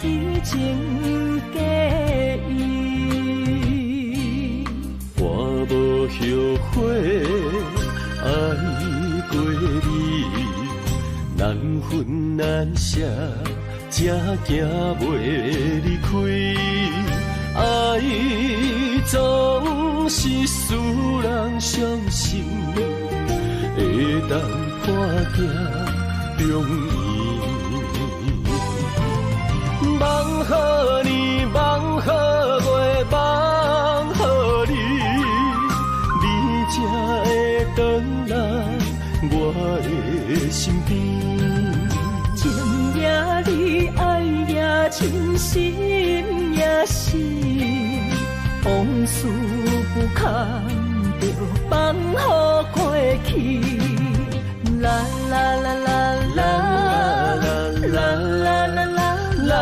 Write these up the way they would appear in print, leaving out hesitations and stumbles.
彼情假意。我无后悔爱过你，难分难舍，才行袂离开。爱总是使人伤心，会当看行容易。梦予你，梦予月，梦予你，你才会回来我的身边。情也你，爱也真，心也是，往事不堪着放予过去。啦啦啦啦啦啦啦啦啦啦，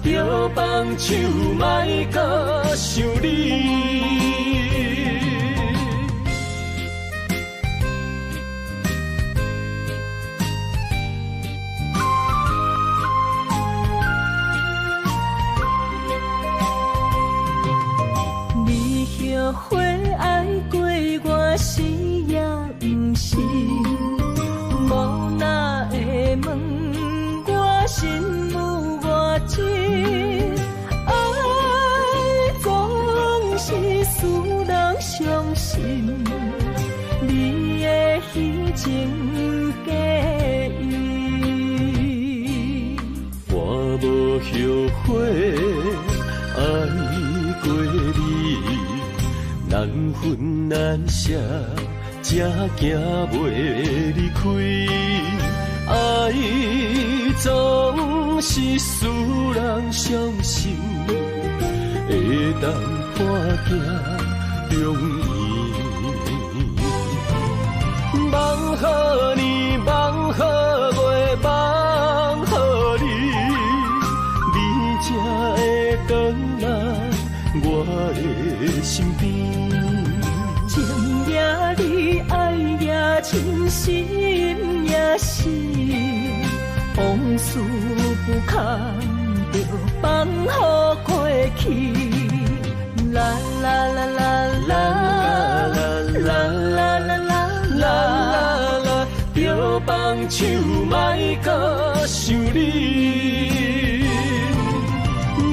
着放手莫搁想你。后悔爱过我是也不是，无哪会问我心有偌深？爱总是使人伤心，你的虚情假意。我无后悔爱过你，难分难舍，才行袂离开。爱总是使人伤心，会当看行容易。梦予你，梦予月，梦予你，你才会回来我的身边。情也你，爱也真，心也是，往事不堪着放予过去。啦啦啦啦啦啦啦啦啦啦，着放手莫搁想你。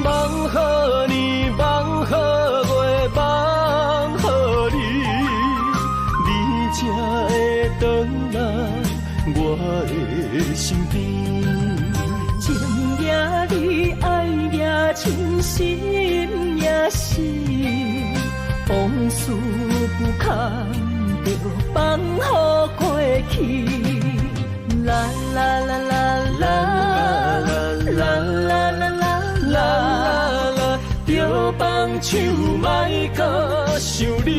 梦予你，梦予月，梦予你，你才会回来我的身边。情也你，爱也真，心也是，往事不堪着放予过去。啦啦啦啦啦啦啦啦啦啦，着放手莫搁想你。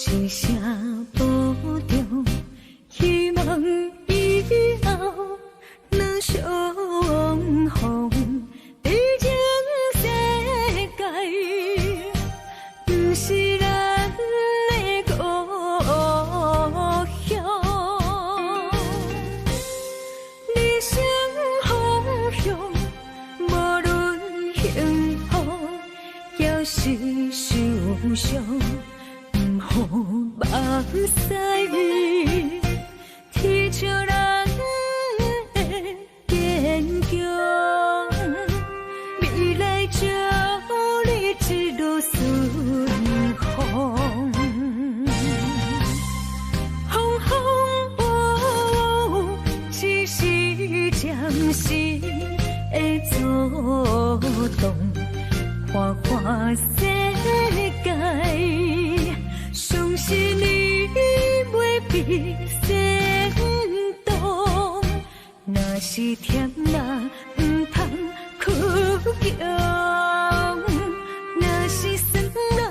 一声保重，希望以后能相逢。毕竟世界不是咱的故乡，人生方向无论幸福还是受伤。目屎贴着咱的坚强，未来照你一路顺风。风风雨雨，只是时的躁动，花花世界，相信你袂比先动。若是甜啦，毋通哭强；若是酸啦，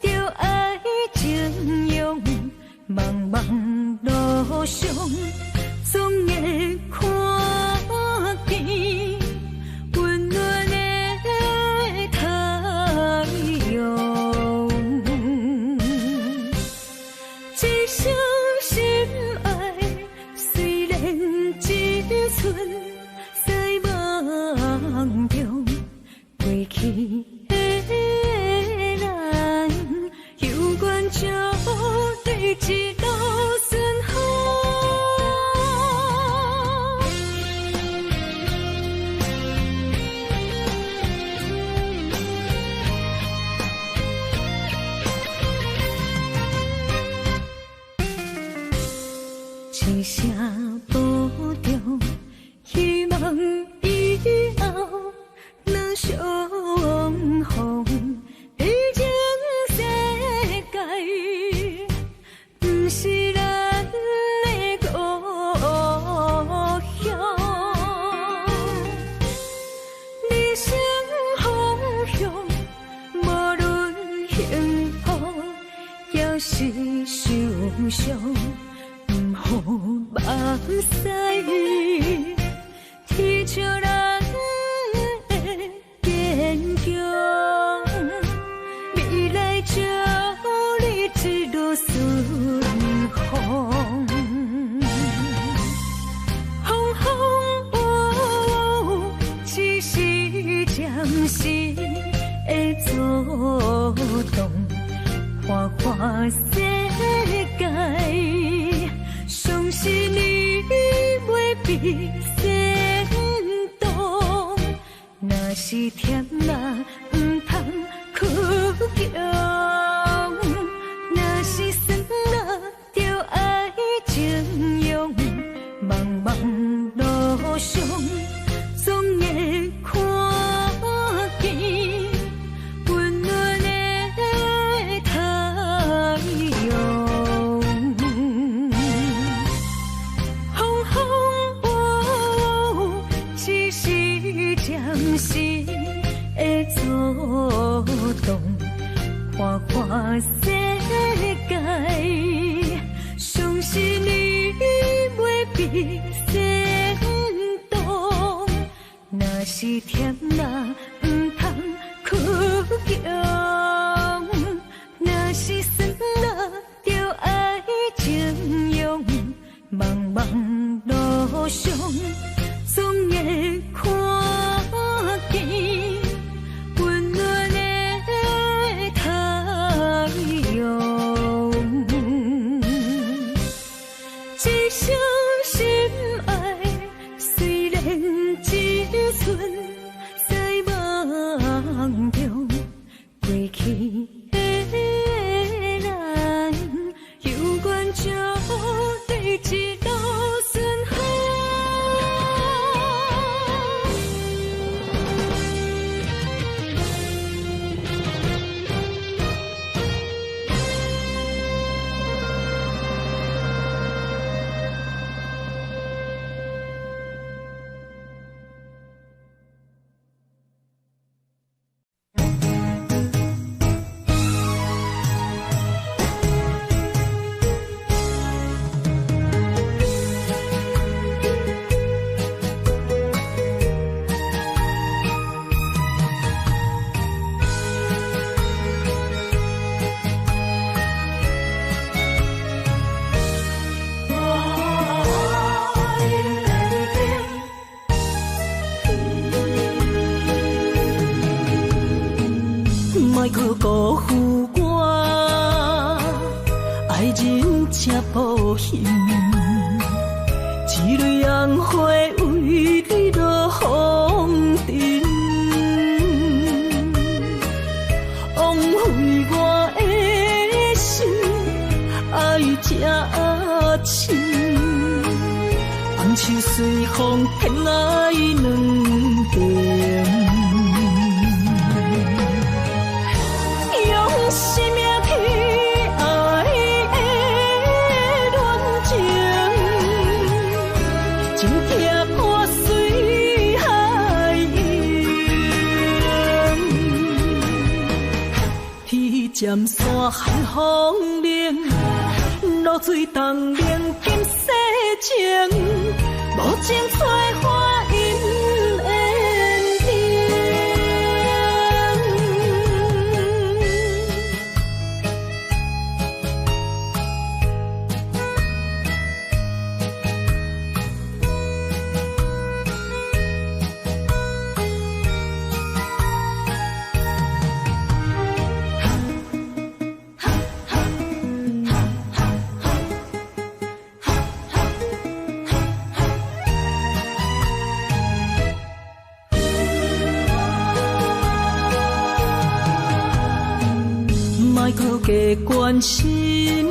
就爱情用。茫茫路上，总会看见温暖的太阳。一生心爱，虽然一寸在梦中，过去的人，有缘就对一路顺风。一声保重，希望以后若相逢，毕竟世界不是咱的故乡。人生方向，无论幸福也是受伤。好目屎，天笑咱的坚强，未来祝你一路顺风。风风雨雨，只是暂时的躁动，花花世界。相信你袂比先动，若是甜啦，毋通哭强；若是酸啦，就爱情用。茫茫路上，总会看见温暖的太阳。暂时的躁动，花花世界，相信你袂比先动。若是甜啦，毋通哭强；若是酸啦，就爱情用。茫茫路上，总会看见温暖的太阳。一生心爱，虽然一寸在梦中，过去的人，有缘就对一路顺风。莫去辜负我，爱人正保险，一蕊红花为你落风尘，枉费我的心，爱这深，红手随风偏爱两边，用生命去爱的恋情，真痛破水海涌，天渐山寒风冷，露水东冷金世情，无情催花因缘莫搁加关心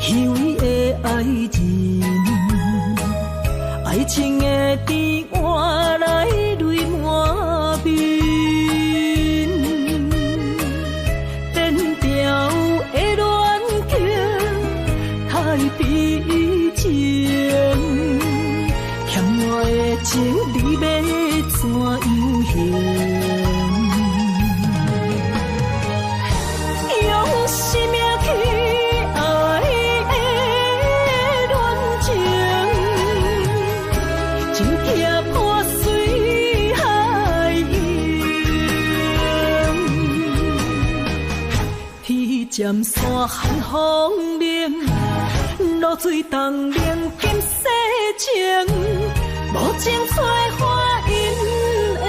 虚伪的爱人，爱情的甜换来泪满面，颠调的恋情太悲情，欠我的情你要怎样还？生命去爱的恋情，真痛破水海涌，天渐山寒风冷，露水东冷金世情，无情催花因缘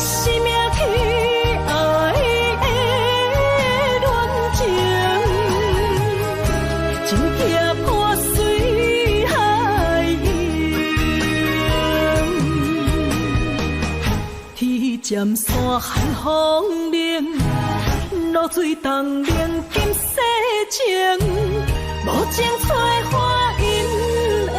生命去爱的恋情，真痛破水海涌，天渐山寒风冷，露水东冷金世情，无情催花因缘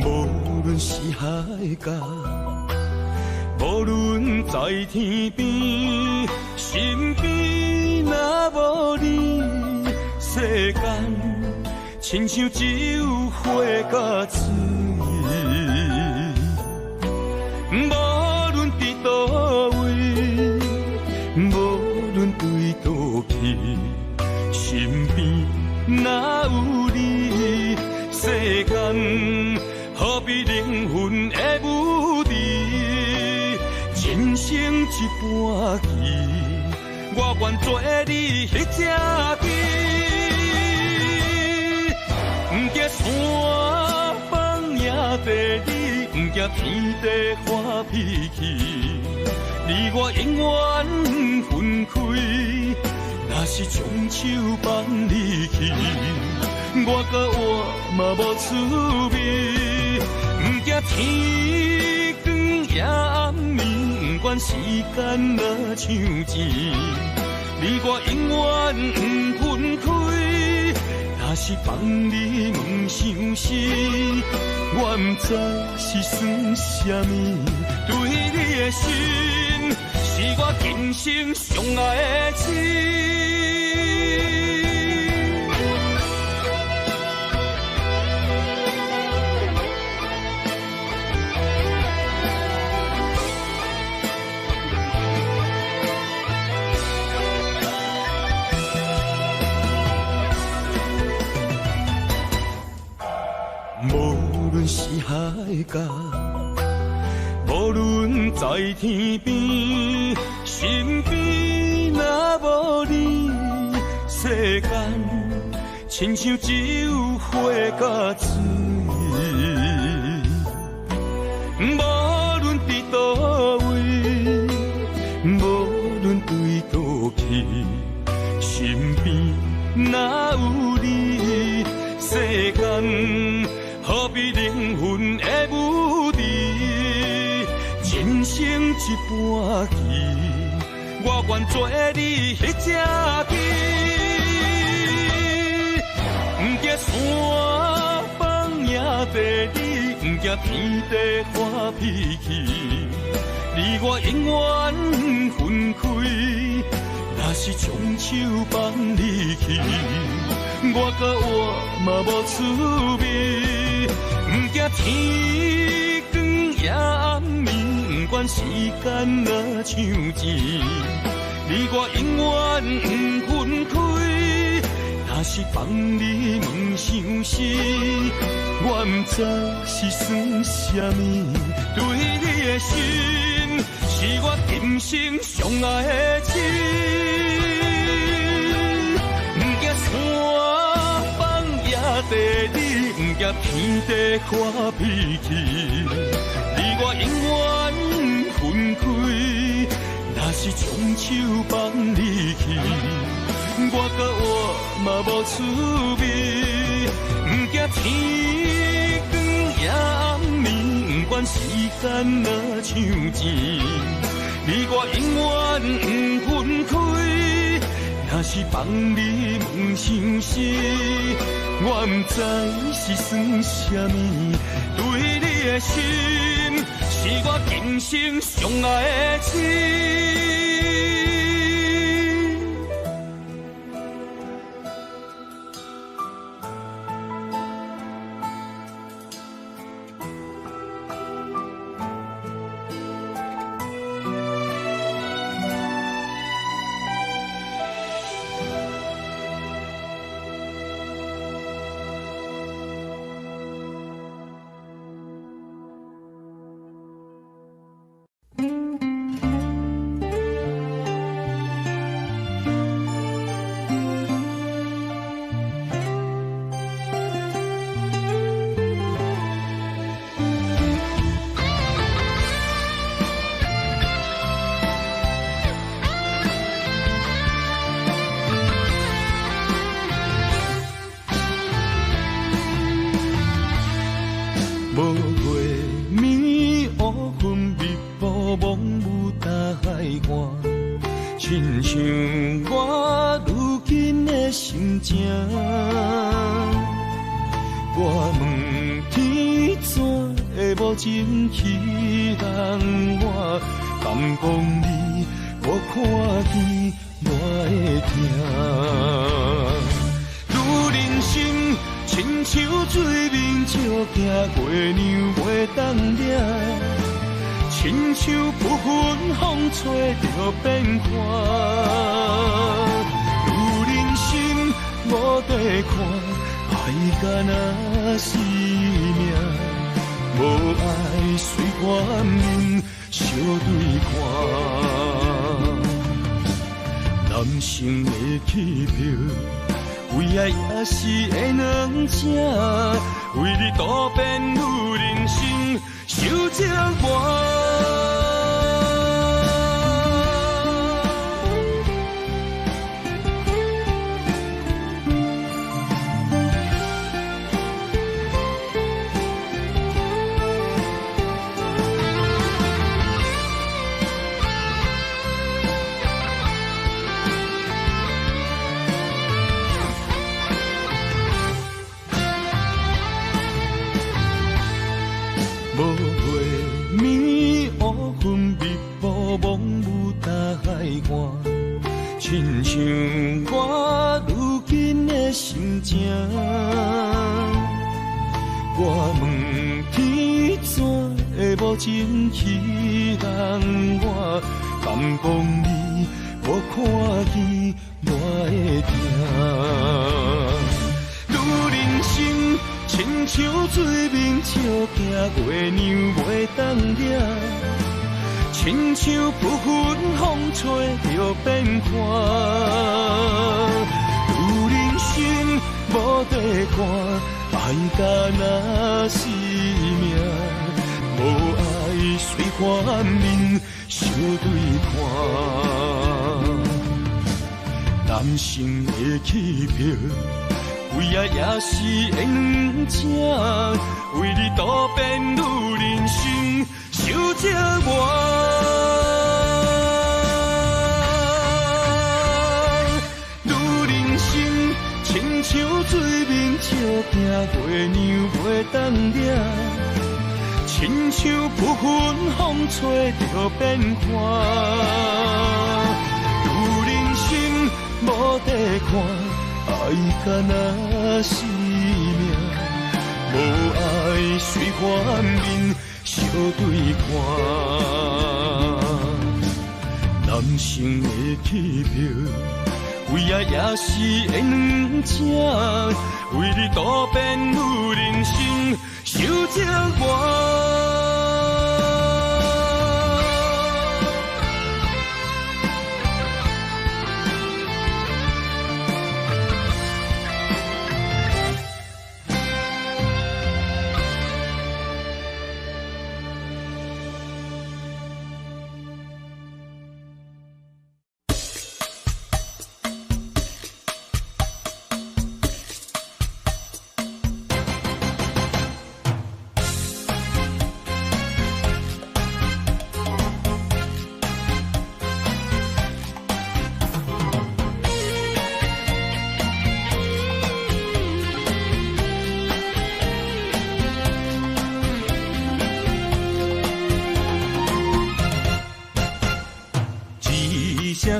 无论是海角，无论在天边，身边若无你，世间亲像只有火甲水。无论伫倒位，无论对倒去，身边若有你，世间何必灵魂的舞池，人生一半棋，我愿做你迄只棋。不惊山崩也地理，惊天地发脾气，你我永远分开。若是将手放你去，我甲我嘛无滋味。不惊天光也暗暝，不管时间若像钱，你我永远不分开。若是放你问伤心，我不知是算什么。对你的心，是我今生上爱的情。无论是海角，无论在天边，身边若无你，世间亲像只有火甲水。无论伫倒位，无论对倒去，身边若有你，世间何必灵魂的舞池，人生一半棋，我愿做你迄只棋。不惊山崩也地理，不惊天地发脾气，你我永远分开。若是将手放你去，我甲我嘛无滋味。不惊天光也暗暝，不管时间若像钱，你我永远不分开。若是放你问伤心，我不知是算什么。对你的心，是我今生上爱的情。不惊山崩也地理，不惊天地发脾气，你我永远分开。若是将手放你去，我甲我嘛无滋味。不惊天光也暗暝，不管时间若像钱，你我永远分开。若是放你问伤心，我不知是算什么。对你的心，是我今生上爱的情。无月暝乌云密布，蒙雾大海岸，亲像我如今的心情。我问天怎会无情去人我，敢讲你无看见我会疼。愈人生亲像水面照行，月亮袂当掠，亲像不分风吹着变化。愈人生无地看，爱甲若是命，无爱随我面相对看。男性的气魄，为爱也是会软正，为你多变愈人生，受折磨。无月暝乌云密布，蒙雾大海岸，亲像我如今的心情。我问天怎会无情去人我，敢讲你无看见我的痛。愈人生亲像水面笑行，月亮袂当掠，亲像不分风吹着变化。有人生无地看，爱甲若是命，无爱随反面相对看。男性的气魄。为啊也是会两正，为你多变愈人生受折磨。愈人生亲像水面笑行，月亮袂当掠，亲像不分风吹着变化。愈人生无地看。爱甲若是命，无爱随反面相对看。男性的气魄，为啊也是会两正，为你多变愈人生受折磨。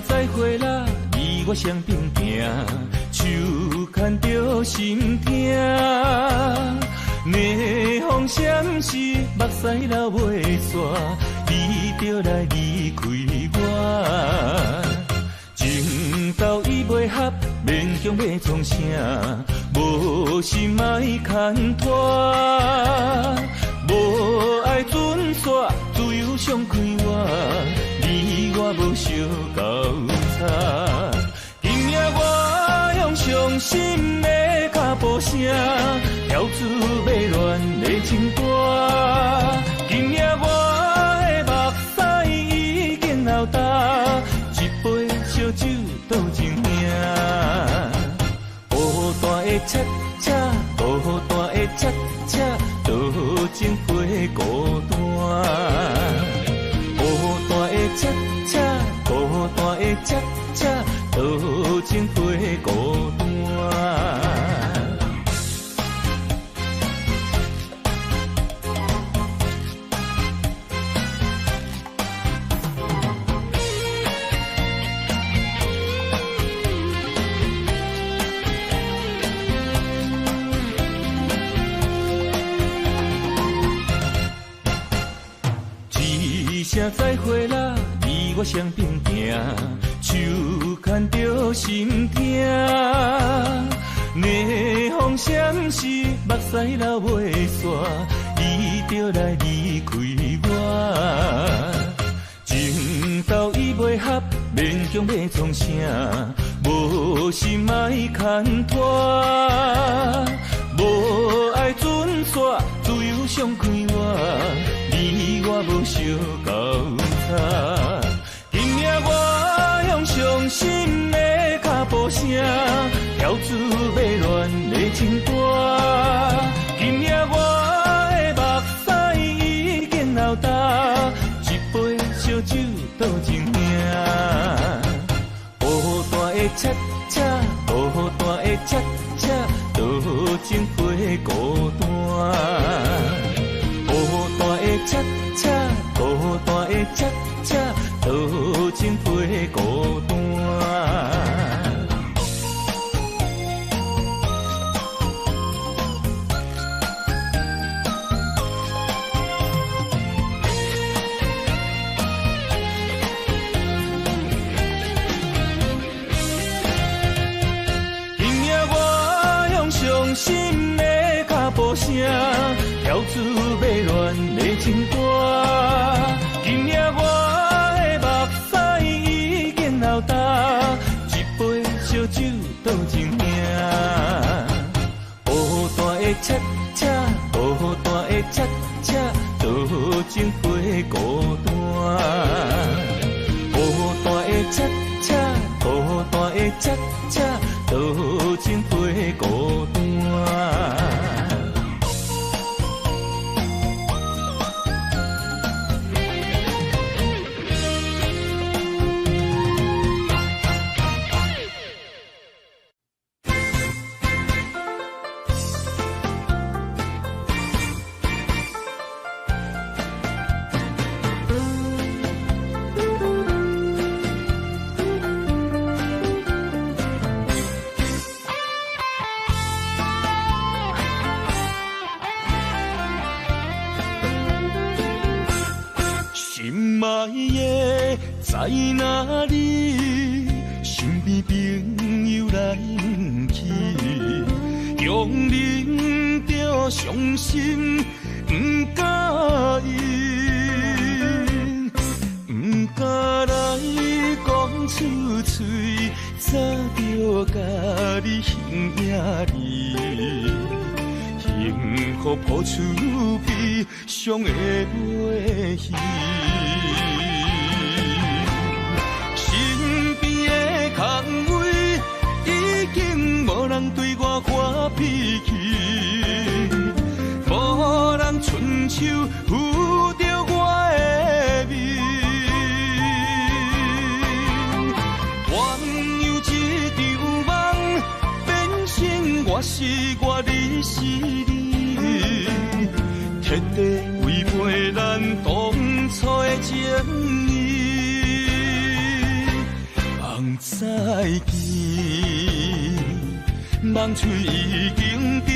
再会啦，你我相并行，手牵着心痛。逆风闪时，目屎流袂煞，你着来离开我。情到意袂合，勉强要创啥？无心莫牵拖，无爱准煞，自由松开我。你我无相交叉，今夜我用伤心的脚步声，跳出迷乱的情歌。今夜我的目屎已经流干，一杯烧酒倒一瓶。孤单的恰恰，孤单的恰恰，倒情陪孤单。恰恰，孤单的恰恰，多情陪孤单。一声再会啦。我相并行，手牵着心痛。逆风闪时，目屎流袂煞，你着来离开我。情到意袂合，勉强要创啥？无心莫牵拖，无爱准煞，自由松开我。小交叉。今夜我用伤心的脚步声，跳出迷乱的情歌。今夜我的目屎已经流干，一杯烧酒倒情兄。孤单的恰恰，孤单的恰恰，倒情陪孤单。孤单的恰恰，孤单的恰恰，倒情陪孤单。伤心的脚步声，跳出迷乱的情歌。今夜我的目屎已经流干，一杯烧酒倒情兄。孤单的恰恰，孤单的恰恰，倒情陪孤单。孤单的恰恰，孤单的恰恰，倒情陪孤单。心爱的在哪里？身边朋友来不去，用忍着伤心不甲因，不敢来讲出嘴，早就甲你形影里。幸福抱出悲伤的话语，身边的空位已经无人对我发脾气，无人伸手扶着我的面，原有一场梦变成我是我，你是你。彻底违背咱当初的情义，梦再见，梦嘴已经甜，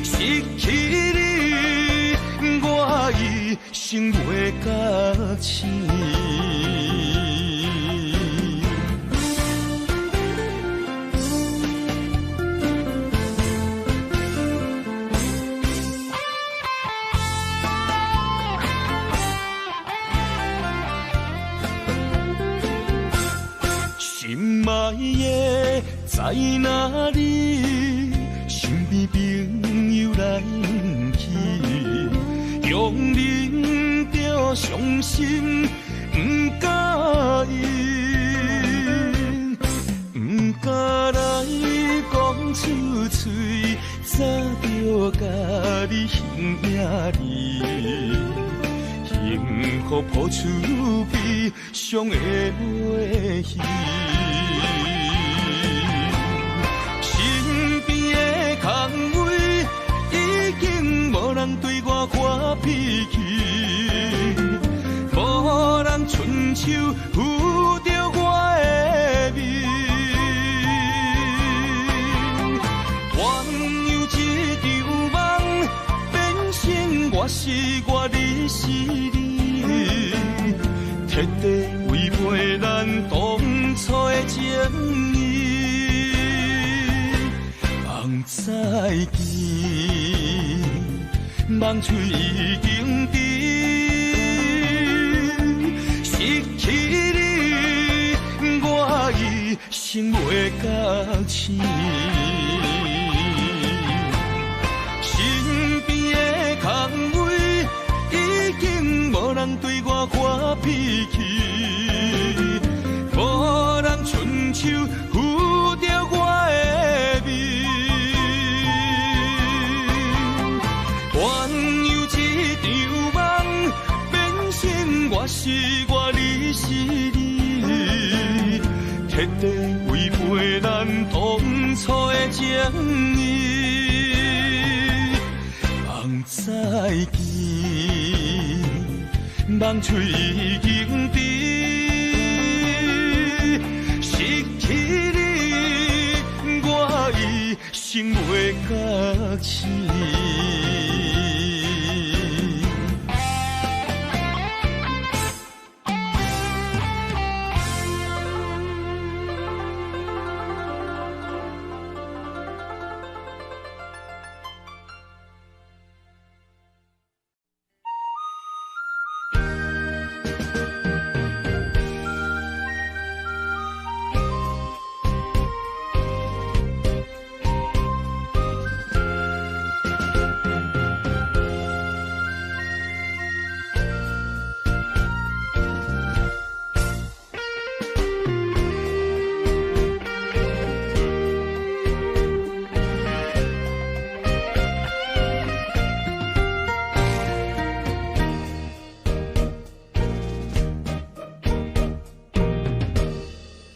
失去你，我一生袂甲醒。心爱的在哪里？身边朋友来不去，用忍着伤心不甲因，不敢来讲出嘴，早就甲你形影里。幸福抱出悲伤的话语，身边的空位已经无人对我发脾气，无人伸手扶着我的面，原有一场梦变成我是我，你是你。彻底违背咱当初的情义，梦再见，梦嘴已经甜，失去你，我一生袂甲醒。身边的空位脾气，无人伸手扶着我的面。原有一场梦，变成我是我，你是你，彻底违背咱当初的情义。梦再见，梦喙已经甜，失去你，我一生袂觉醒。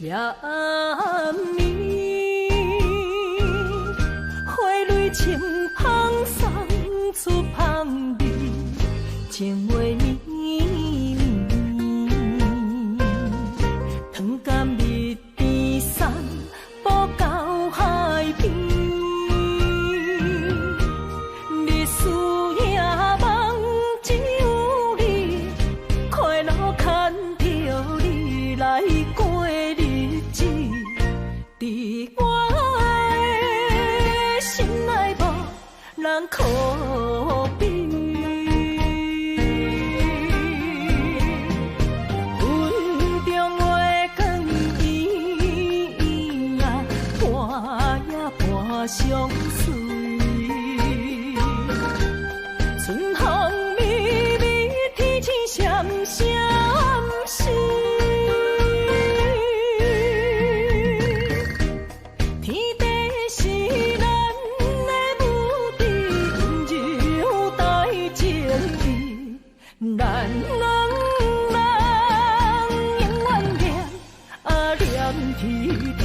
夜暝，花蕊清香送出香味，情话绵绵，糖甘蜜甜送步到海边，日思夜梦只有你，快乐牵着你来过。伫我的心内无人可比，云中月光圆啊，伴也伴相随，春风微微，天星闪闪烁。咱两人永远念念天天。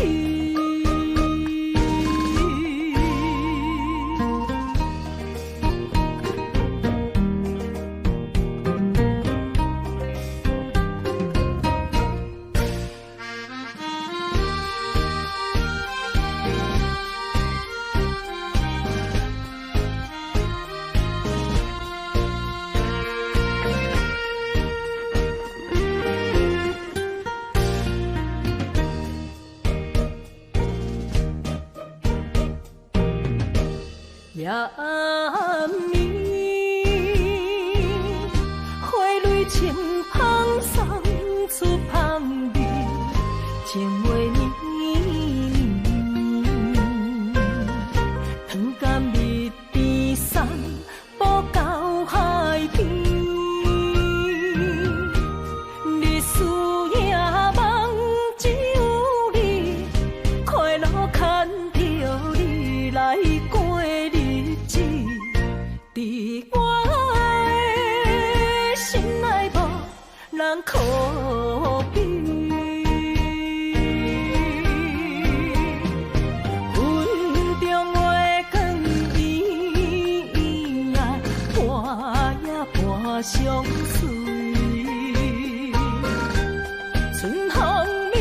夜暝，花蕊清香送出香味，情话绵绵，糖甘蜜甜送步到海边，日思夜梦只有你，快乐牵着你来过。伫我的心内无人可比，云中月光圆啊，伴也伴相随，春风微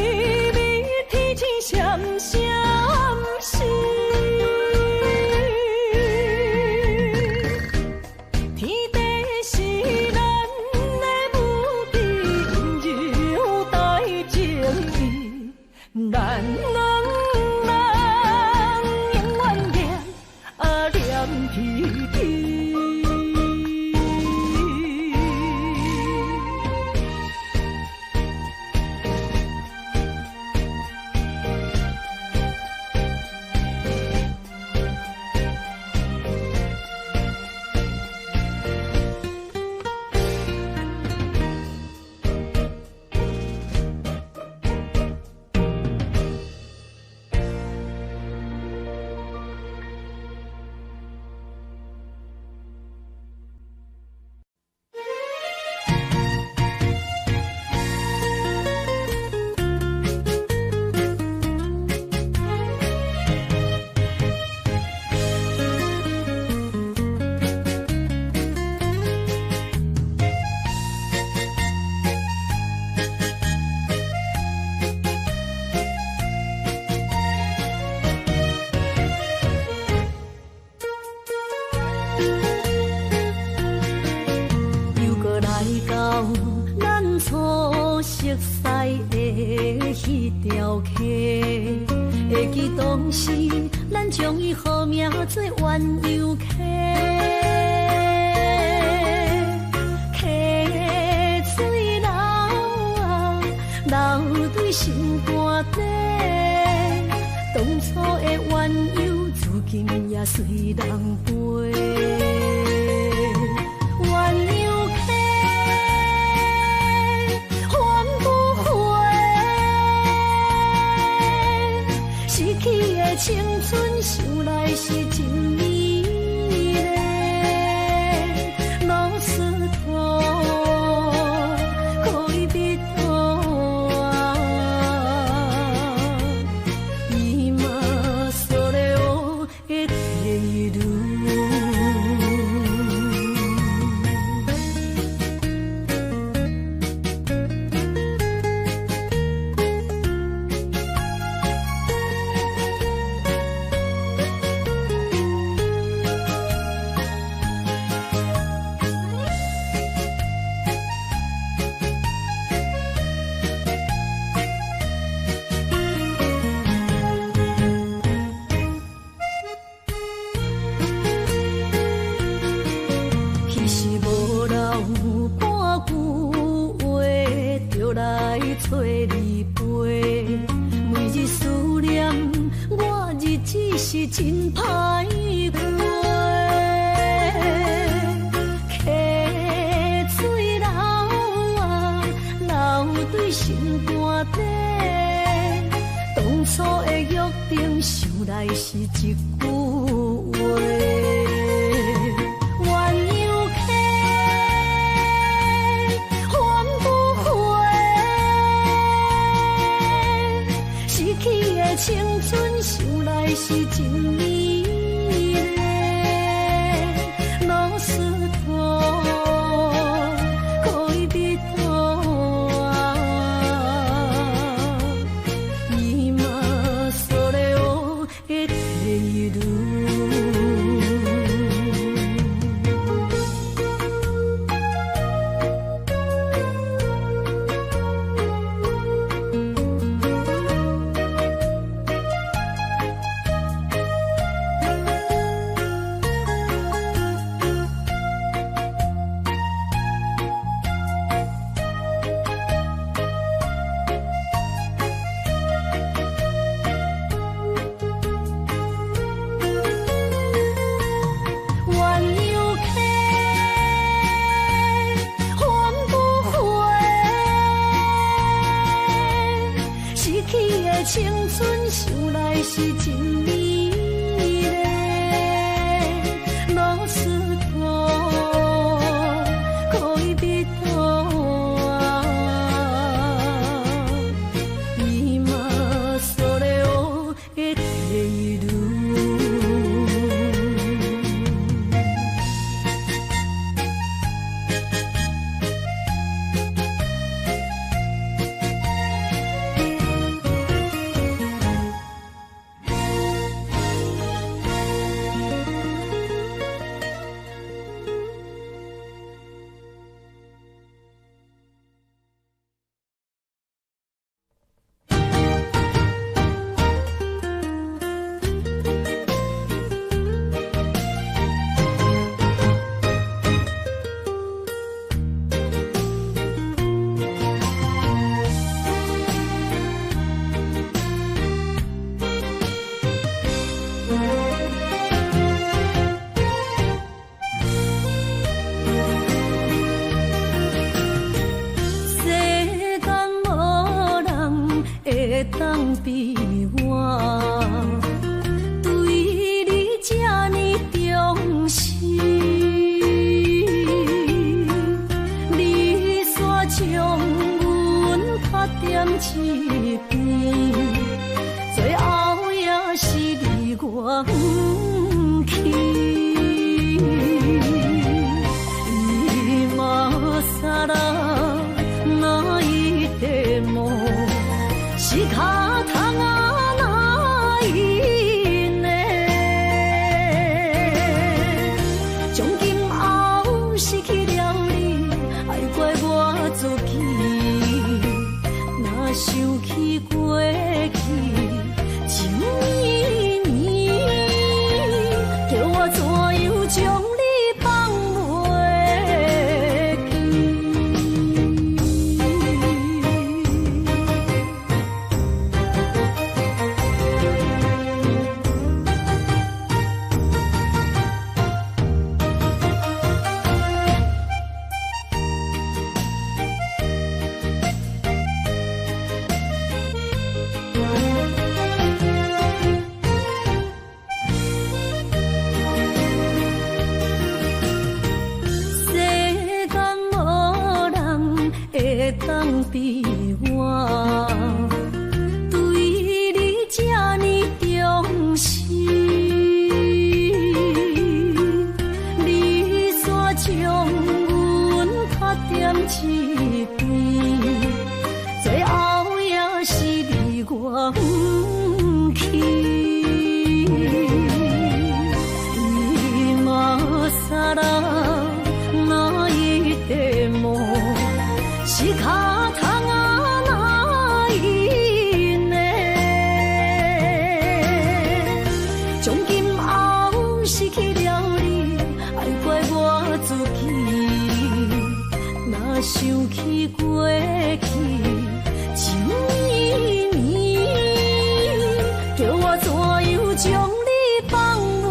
微，天星闪闪烁。咱两人永远念念天天。色的迄条溪，会记当时咱将伊号名做鸳鸯溪。溪水流啊，流对心肝底。当初的鸳鸯，至今也随人陪。鸳鸯溪，翻不回，逝去的青春，想来是真美丽。老师徒，可以别途啊，今それを得ている。找你陪，每日思念，我日子是真歹过。溪水流啊，流对心肝底。当初的约定，想来是一句话。青春想来是真美丽，老师徒，可以别途啊，今それを得ている。青春想来是真美丽，老师徒，可以别途啊，今それを得ている。当比我对你这呢重视，你煞将阮拍点一边，最后也是离我不去。今さら泣いても仕方がないね。从今后失去了你，爱怪我自己。当比我对你这呢重视，你煞将阮拍点一边，最后也是你我不去。今那一点梦，是卡通啊那一年，从今后失去了你，爱怪我自己，若想起过去情绵绵，叫我怎样将你放袂？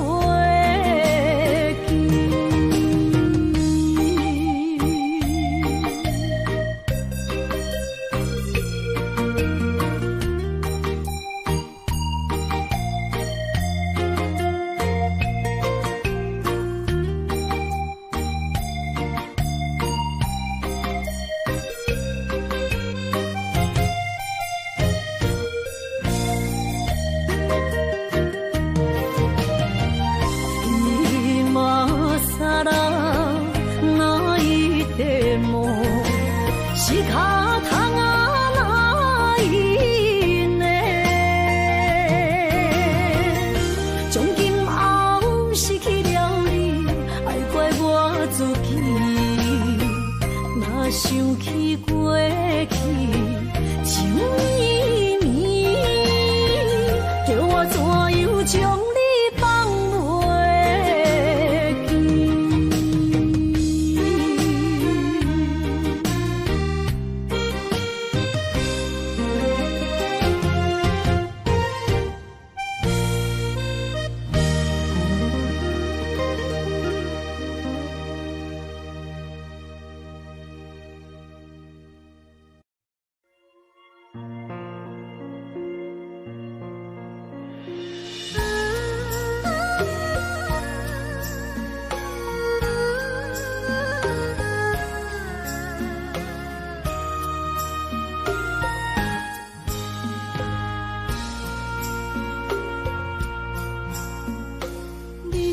是卡通啊那一年，从今后失去了你，爱怪我自己，若想起过去情绵绵，叫我怎样将你放袂记？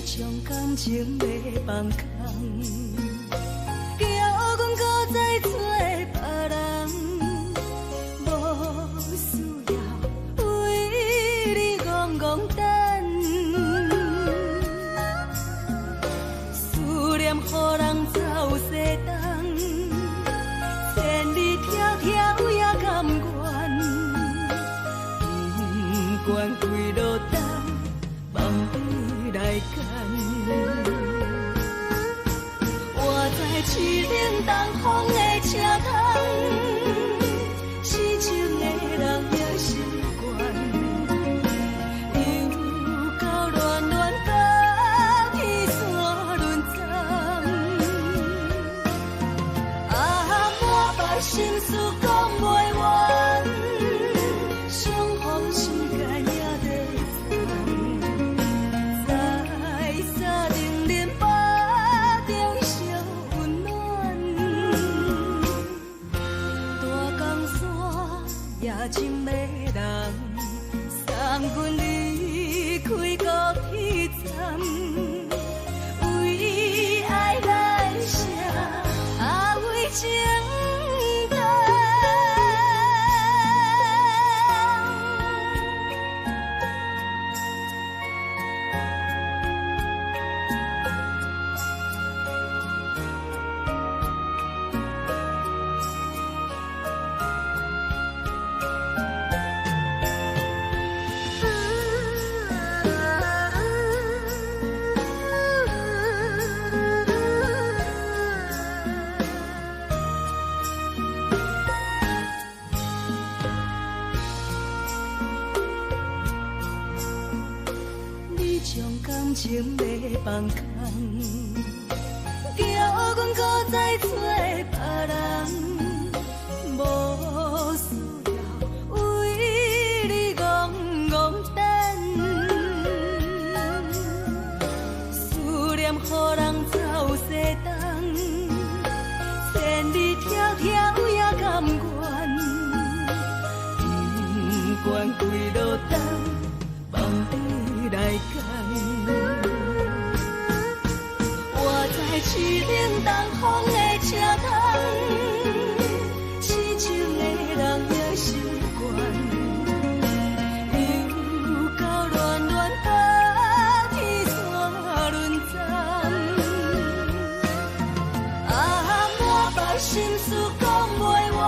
将感情要放空，叫阮搁再做别人，无需要为你戆戆等，思念予人走西东，千里迢迢也甘愿，不管几落冬，望你来干。我在七点东风的车窗，痴情的人也习惯，又到乱乱甲天山轮站。啊，满腹心事讲袂完，相逢时间也在真迷人，送阮离开高铁站，为爱来写为情长。感情要放空，叫阮搁再做别人，无需要为你戆戆等，思念予人走西东，千里迢迢也到。为落单，梦里来解。我在市顶东风的车头，痴情的人也习惯。心事讲袂完，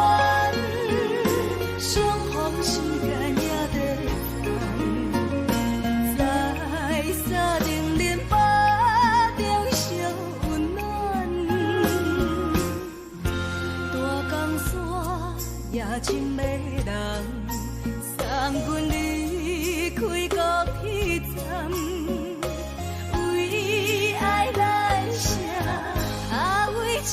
相逢时间也在等，在沙冷冷巴中相温暖。大江山也深迷人，送阮离开高铁站，为爱来写，为情。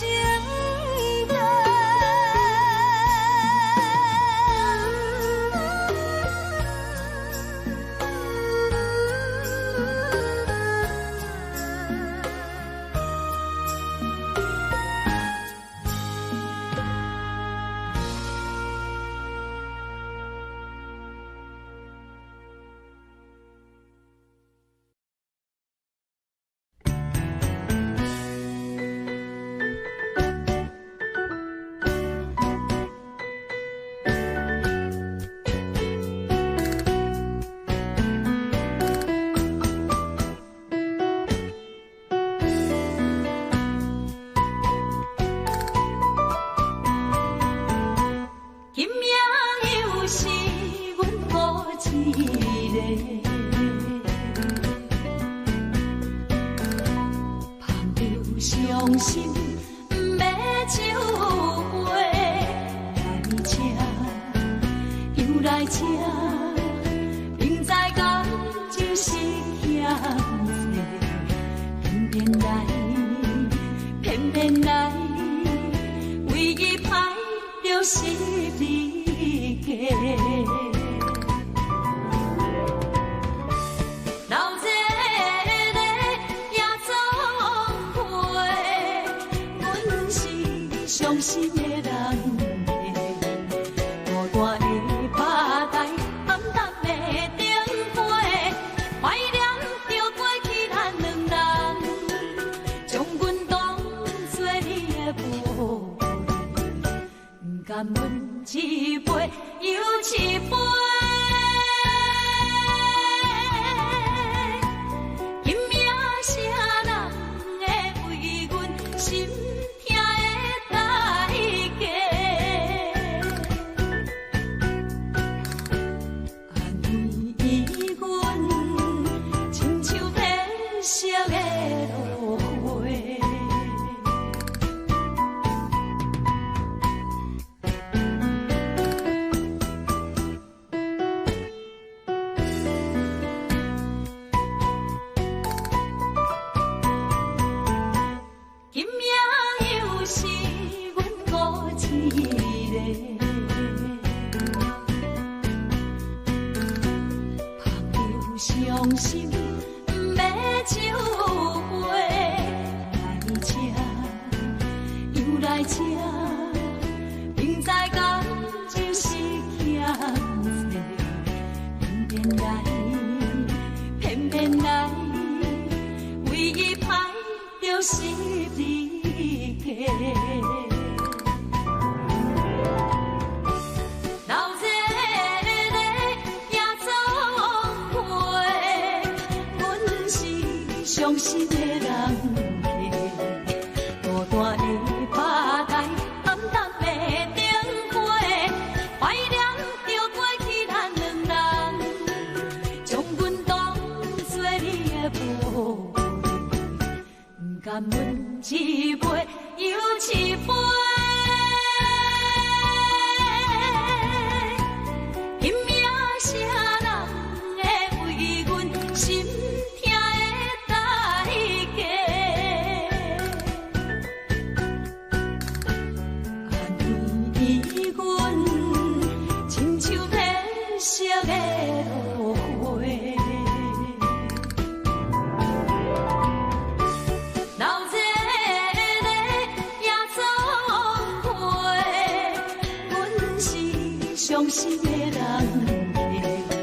伤心的人。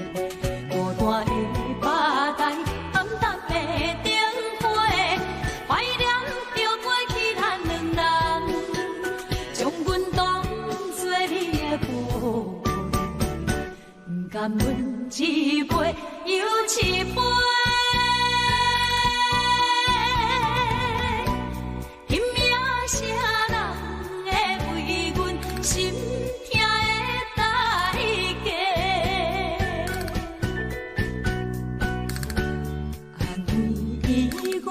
男阮一杯又一杯。拼命啥人会为阮心痛的代价？安慰阮，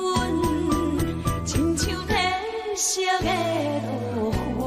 亲像天色的落花。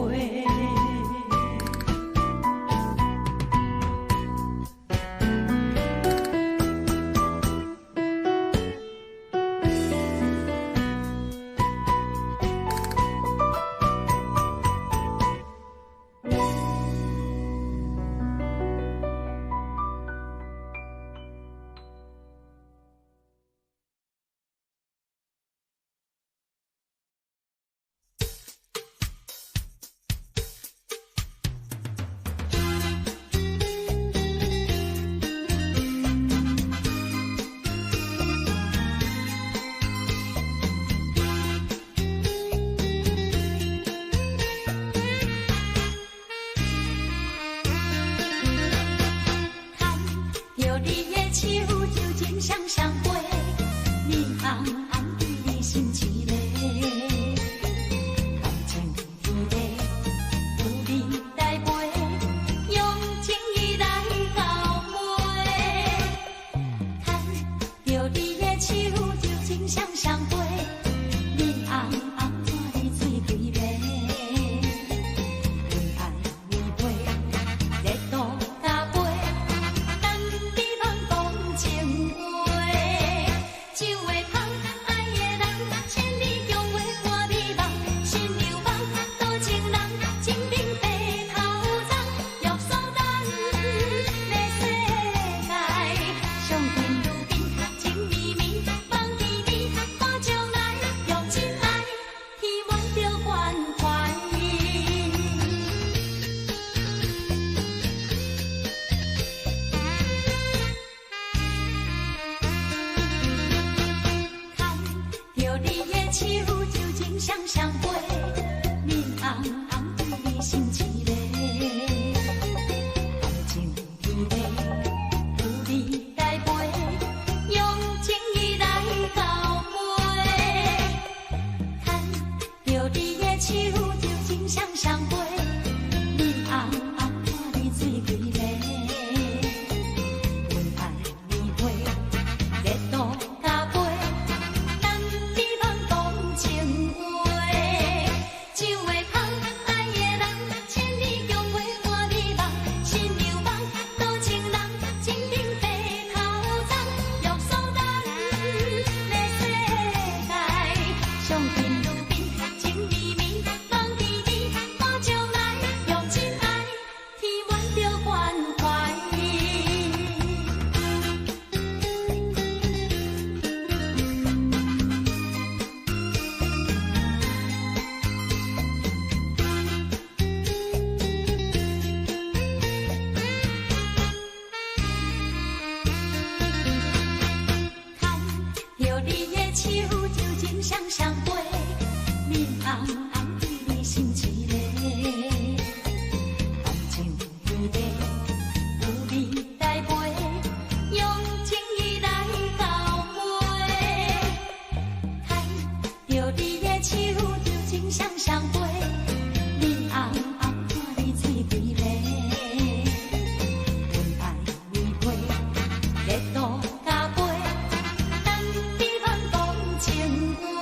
情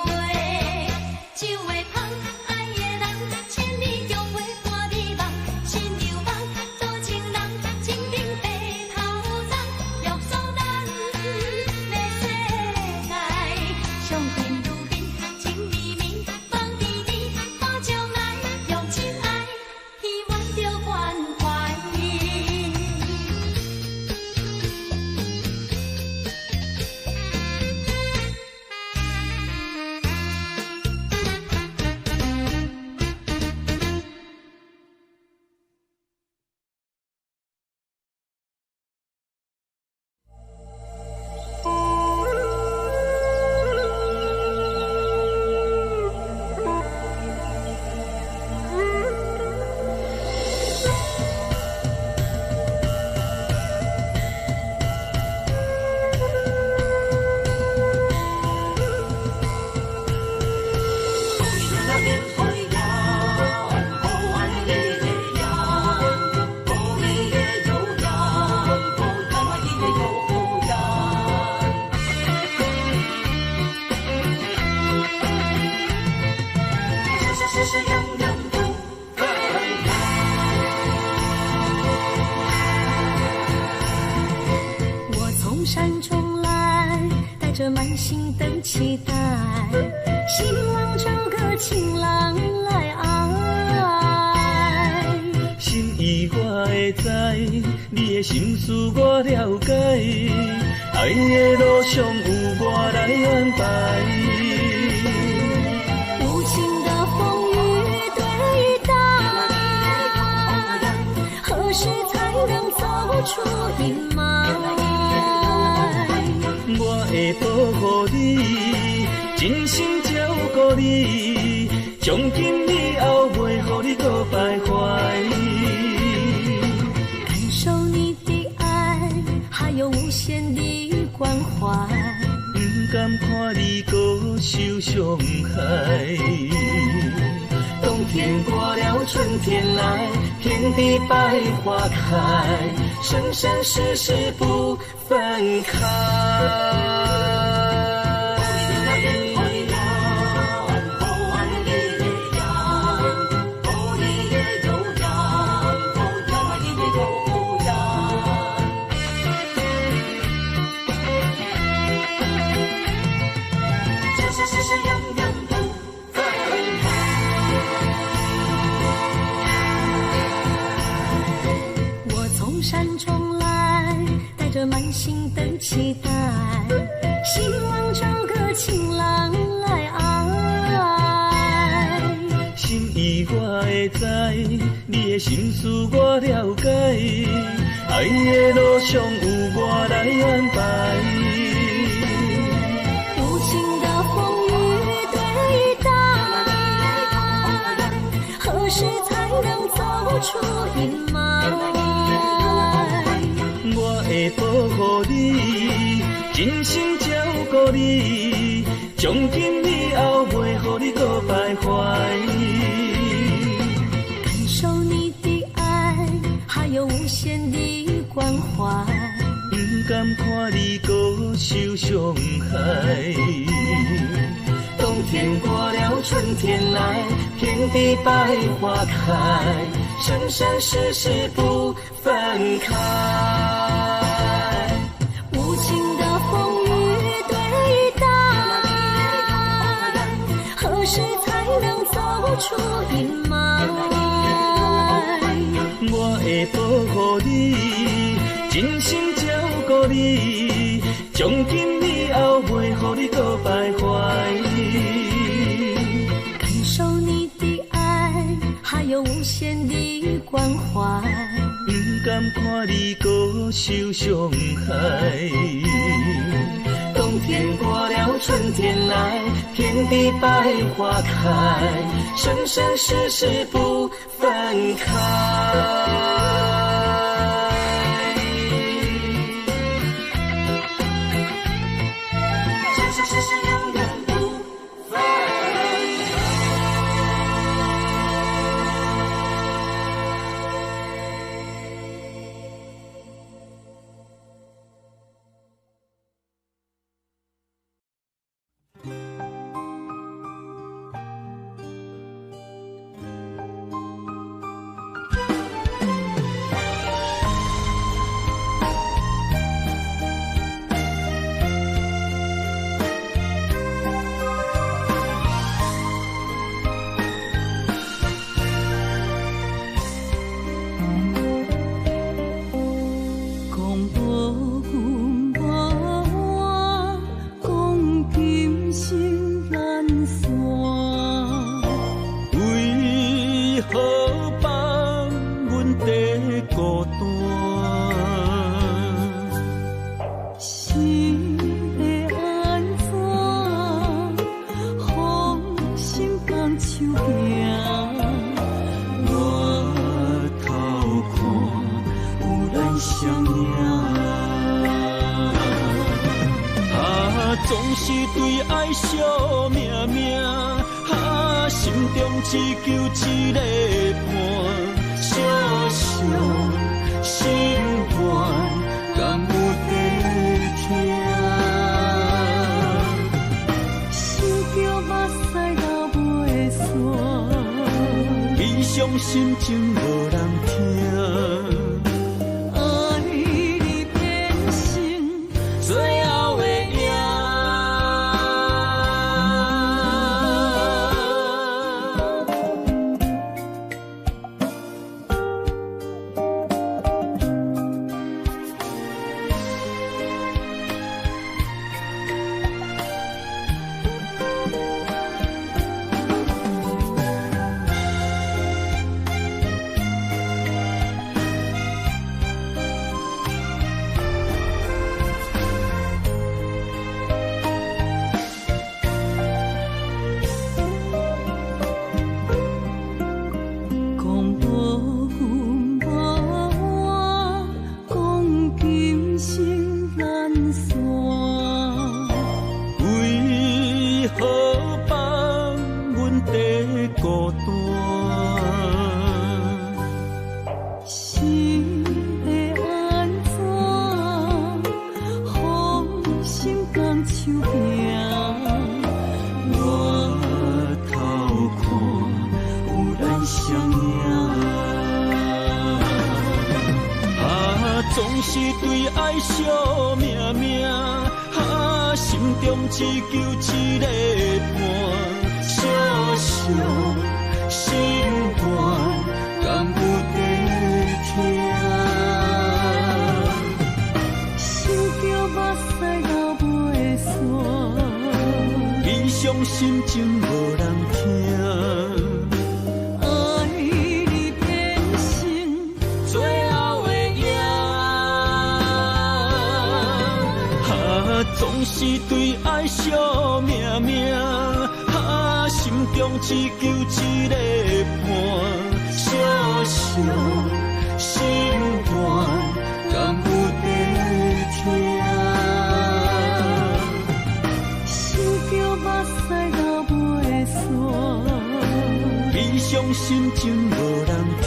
话，酒会香，爱的人千着满心的期待，希望找个情郎来爱。心意我会知，你的心思我了解，爱的路上有我来安排。无情的风雨对待，何时才能走出阴霾？我会保护你，真心照顾你，从今以后袂予你搁徘徊。感受你的爱，还有无限的关怀，不甘看你搁受伤害。冬天过了，春天来，天地百花开，生生世世不分开。满心的期待，希望找个情郎来爱。心意我会知，你的心思我了解，爱的路上有我来安排。无情的风雨对待，何时才能走出阴霾？我会保护你，真心照顾你，从今以后袂予你搁徘徊。感受你的爱，还有无限的关怀，不甘看你搁受伤害。冬天过了，春天来，天地百花开，生生世世不分开。无情的风雨对待，何时才能走出阴霾？我会保护你，真心照顾你，从今以后袂予你搁徘徊。感受你的爱，还有无限的关怀，不甘看你搁受伤害。冬天过了，春天来，天地百花开，生生世世不分开。总是对爱惜命命，心中只求一个伴，小小心愿，敢有地听？想着目屎流袂煞，悲伤心情无人听。爱你变成最后的影。双赢。总是对爱惜命命，心中只求一个伴，小小心愿，敢有地听？想着目屎流袂煞，理想心情无人听。总是对爱惜命命，心中只求一个伴，小小心愿，敢有地听？想着目屎流袂煞，理想心情无人听。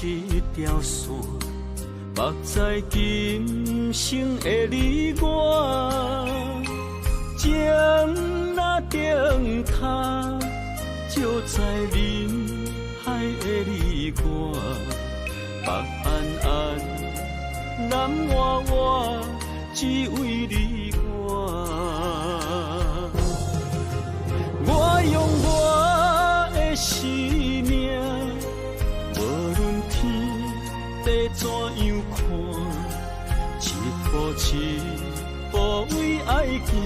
一条线，目在今生的你我，情若顶塔，就在人海的你我，北安安，南弯弯，只为你我。我用我的生命。怎样看？一步一步为爱行，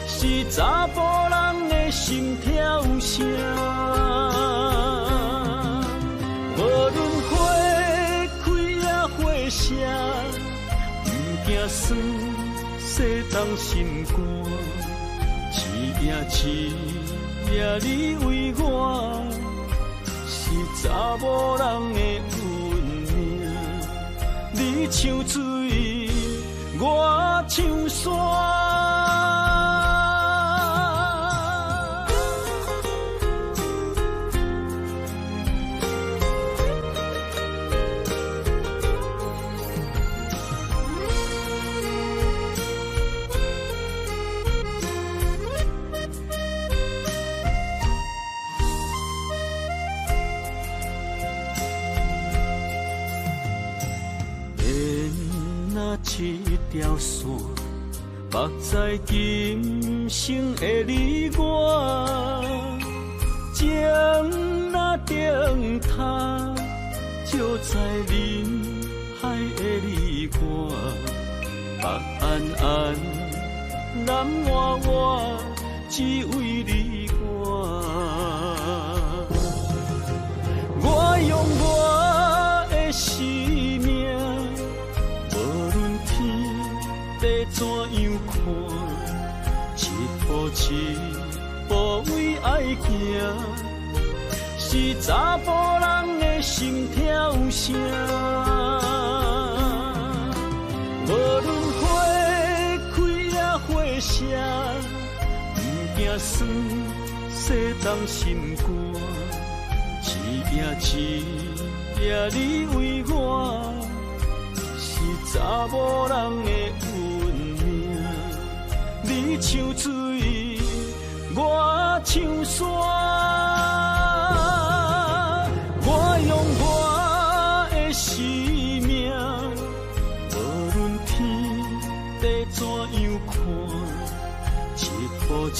是查甫人的心跳声。无论花开也花谢，不惊酸洗冻心肝。一夜你为我，是查某人的。你像水，我像山。一条线，目在今生的你我，情若顶塔，就在人海的你我，北安安，南弯弯，只为你我。我用我的生命。怎样看？一步一步为爱行，是查甫人的心跳声。无论花开也花谢，不惊酸洗冻心肝。一夜也你为我是查某人的运命。你像水，我像山，我用我的生命，无论天地怎样看，一步一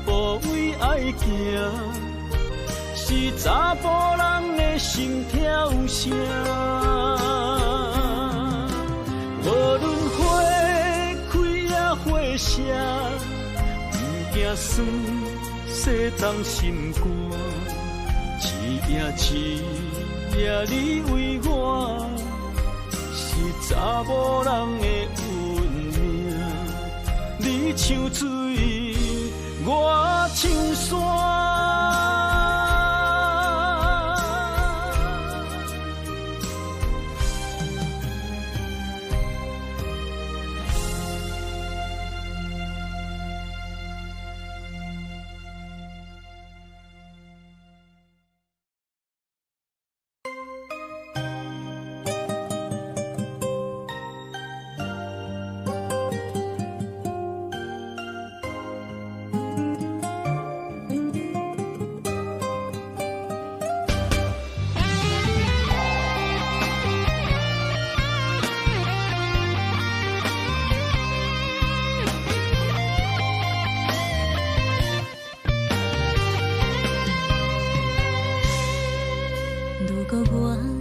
步为爱行，是查甫人的心跳声。无论花开也花谢，不惊酸洗脏心肝，一夜你为我是查某人的运命。你像水，我像山。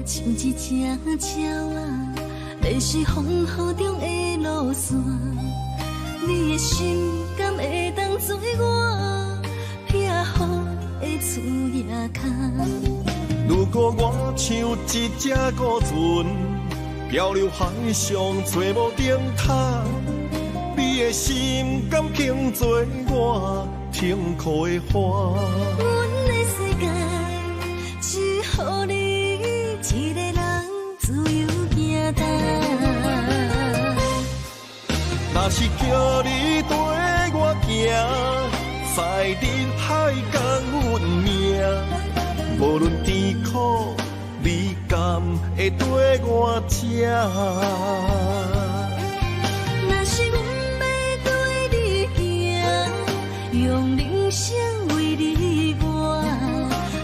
像一只鸟啊，迷失风雨中的路线。你的心敢会当做我避雨的厝夜空？如果我像一只孤船，漂流海上找无顶塔，你的心敢肯做我停靠的花？阮的世界只予你一个人自由行动。若是叫你跟我行，在人海共运命，无论甜苦，你甘会跟我吃？若是阮要对你行，用人生为你活，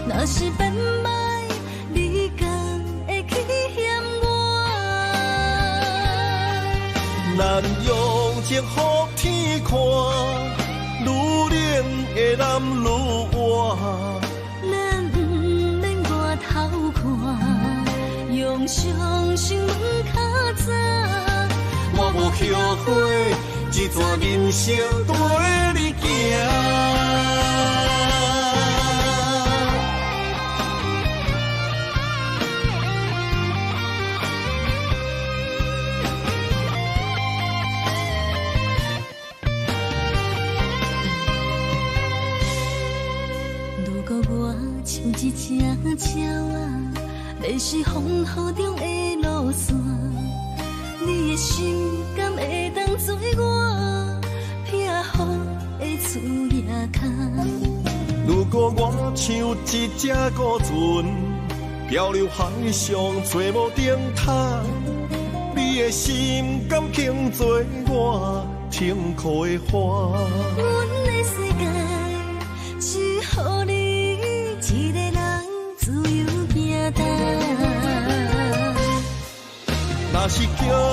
若是变歹，你甘会去嫌我？咱用情予天看，愈冷的男愈活。咱不免外头看，用双心门较早。我无后悔，一段人生跟你行。如果我像一只鸟啊，迷失风雨中的路线，你的心敢会当做我避雨的厝夜空？如果我像一只孤船，漂流海上找无顶塔，你的心敢肯做我停靠的花？阮的世界只予你一个人自由行动。若是叫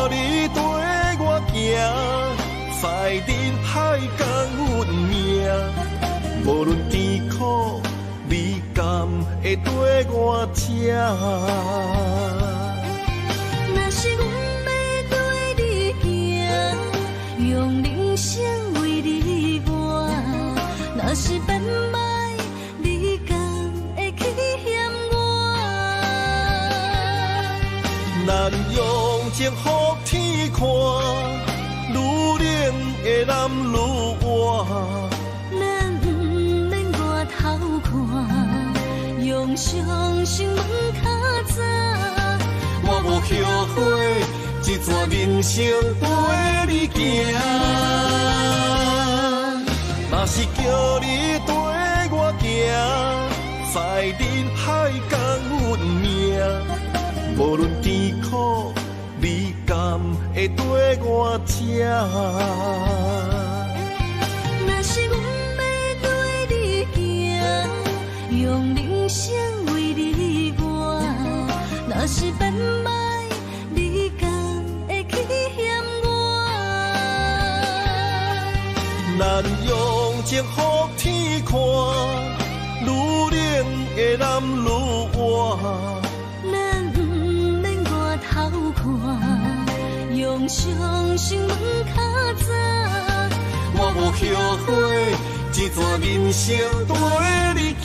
你跟我行，在人海共运命，无论甜苦，你甘会跟我吃？若是阮要对你行，用人生为你活，若是变歹，你甘会去嫌我？咱用情予天看，愈冷的男愈活。咱不免外头看，用双心门较早。我无后悔，一段人生跟你行。若是叫你跟我行，在人海共运命，无论甜苦味甘会对我吃。若是阮要对你行，用人生为你活，若是变歹，你敢会去嫌我？咱用情予天看，愈冷的男愈活。咱不免外头看，用伤心问较早。我无后悔，一段人生跟你行。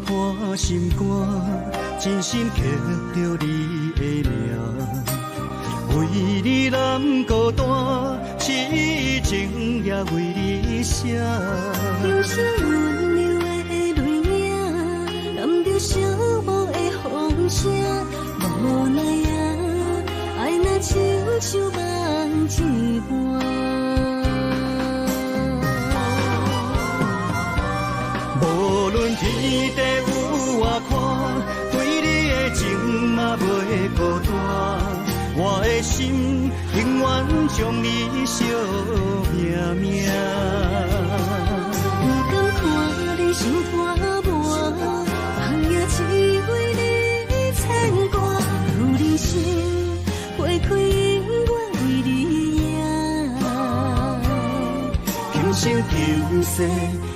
破心肝，真心刻着你的名。为你难孤单，痴情也为你写。人生温柔的泪影，染着寂寞的风声。无奈啊，爱若亲像梦一半。无论天地有外宽，对你的情嘛袂孤单。我的心永远将你惜命命。不敢看你心肝磨，梦也只为你牵挂。有人生花开永远为你赢，今生今世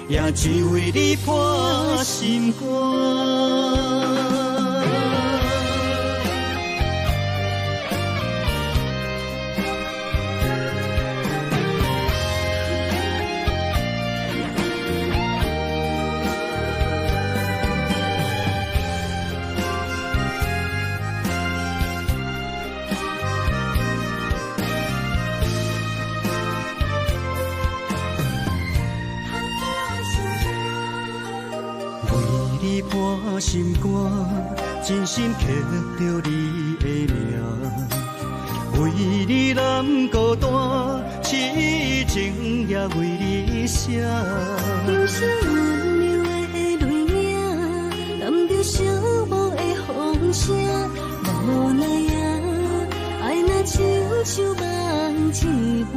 也只为你破心肝。破心肝，真心刻着你的名。为你难孤单，痴情也为你写。人生温柔的泪影，染着寂寞的风声。无奈啊，爱若亲像梦一半。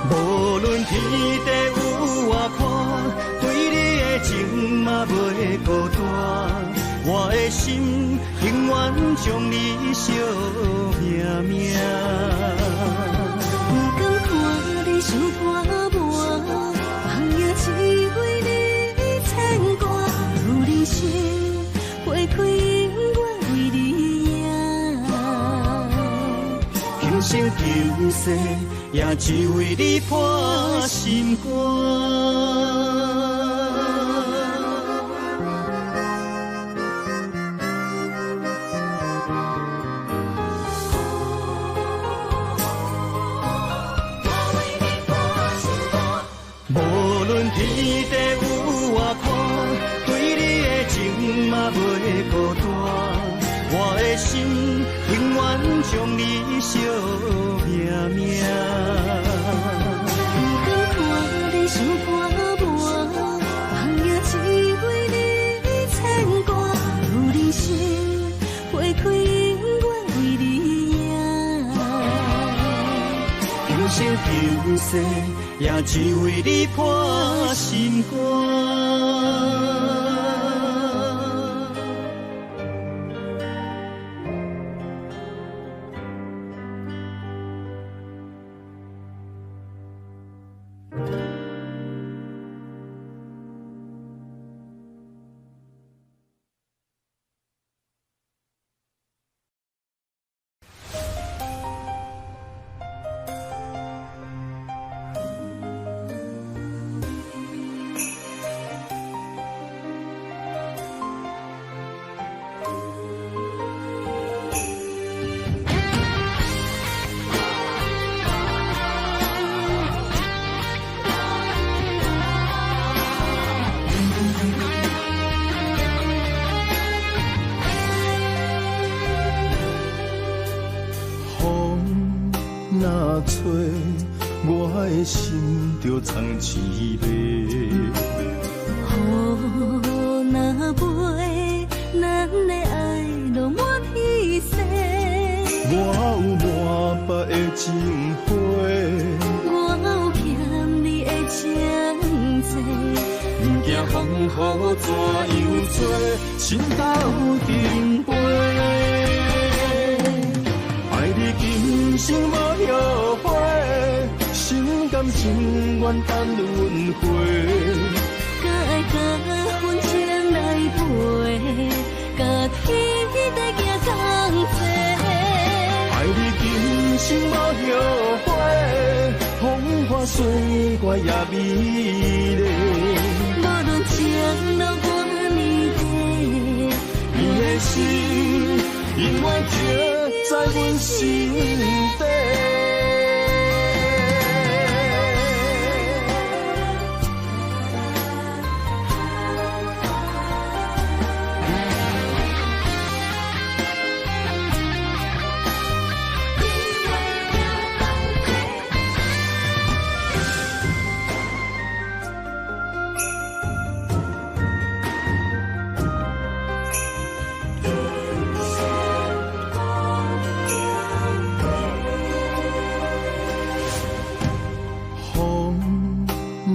无论天地有外宽，对你的情嘛袂孤单。我的心永远将你惜命命。不敢看你心肝磨，梦也只为你牵挂。有人生花开永远为你赢，今生今世也只为你破心肝。无论天地有外宽，对你的情嘛袂孤单。我的心永远将你惜命命。不敢看你心肝磨，梦也只为你牵挂。有人生花开永远为你赢，今生今世也只为你破心肝。找，我的心就藏一个。雨若飞，咱的爱落满天星。我有满腹的情花，我有欠你的情债。不惊风雨怎样做，心斗阵飞。爱你今生无后悔，心甘情愿等轮回。敢爱甲阮情来陪，甲天地行同齐。爱你今生无后悔，风花雪月也美丽。无论情路多年短，你的心永远刻在阮心底。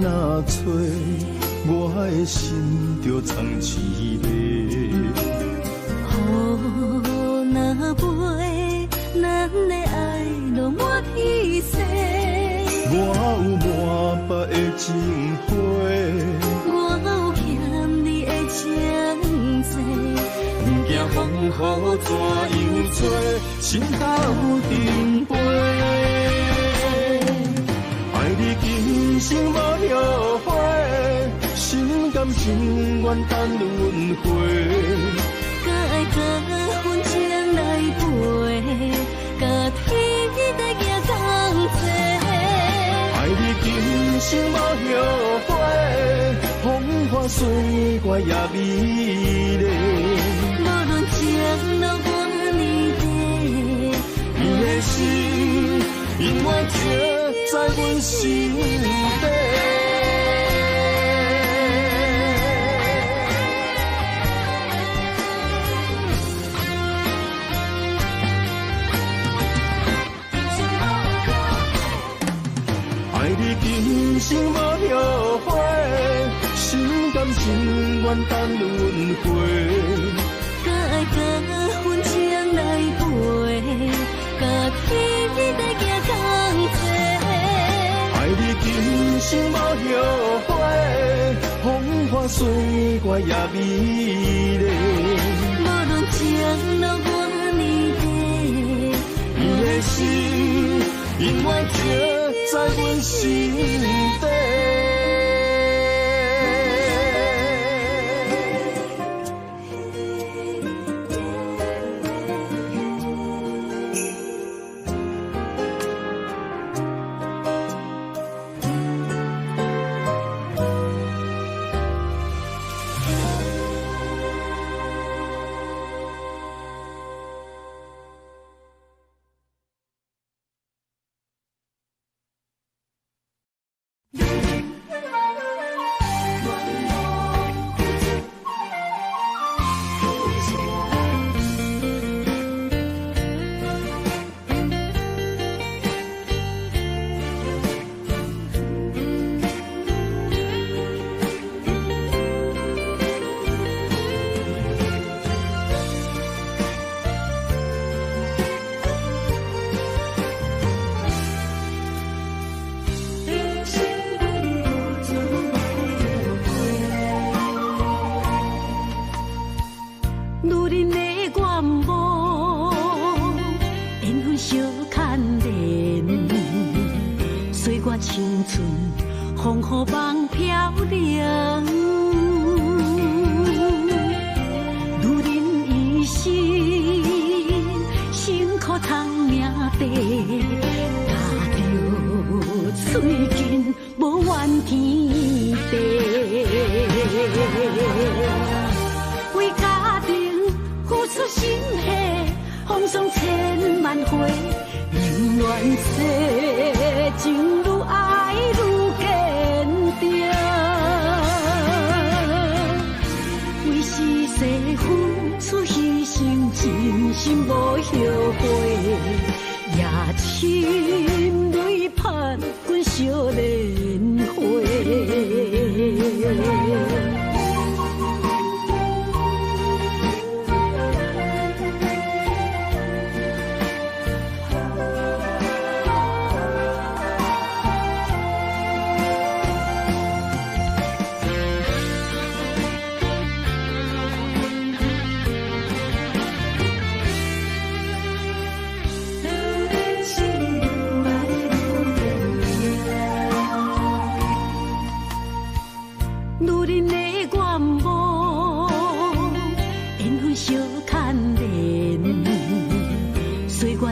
若吹，我的心就藏一个。雨若飞，咱的爱落满天星。我有满腹的情花，我有欠你的情债。不惊风雨怎样做，心斗阵飞。爱你今生无后悔，心甘情愿等轮回。敢爱甲阮情来陪，甲天地行同齐。爱你今生无后悔，风花雪月也美丽。无论情路多年短，你的心永远刻在阮心底。爱你今生无后悔，心甘情愿等轮回。敢爱甲阮情来陪，甲天地行同齐。爱你今生无后悔，风花雪月也美丽。无论情路多年短，你的心永远刻在阮心底。青春风雨梦飘零，女人一生辛苦通命地，踏着嘴筋无怨天地，为家庭付出心血，风霜千万回。永远世情愈爱愈坚定，为是世付出牺牲，真心无后悔，也深泪盼阮少年花。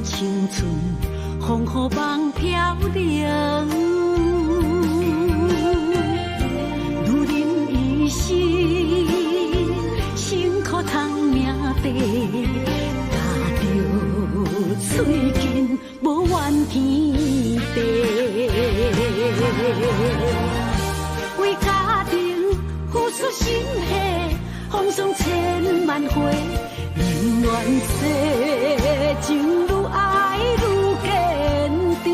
青春风雨梦飘零，如人一生，辛苦通命地，踏着嘴筋无怨天地，为家庭付出心血，风霜千万回，永远世情愈爱愈坚定，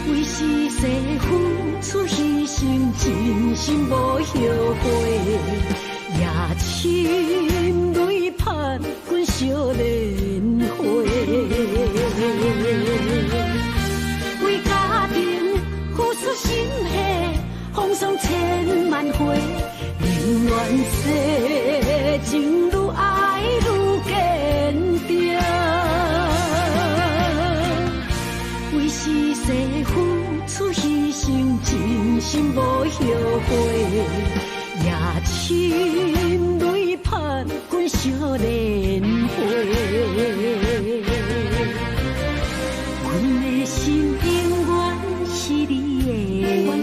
为是世付出牺牲，真心无后悔，也深泪盼阮少年花。为家庭付出心血，风霜千万回，永远世情愈爱愈坚定，为是世付出牺牲，真心无后悔，也深泪盼阮少年花。阮的心永远是你的。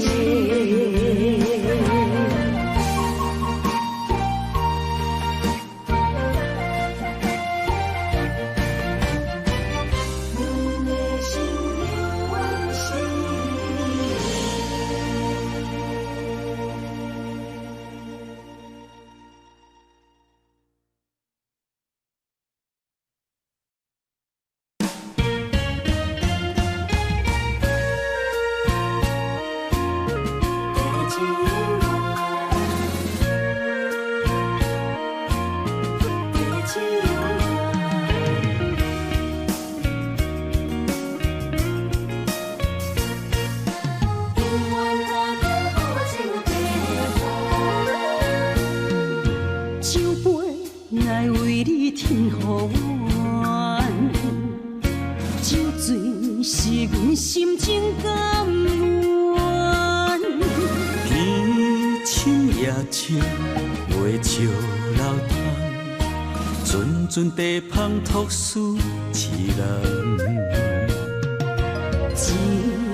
阵地芳托书痴人，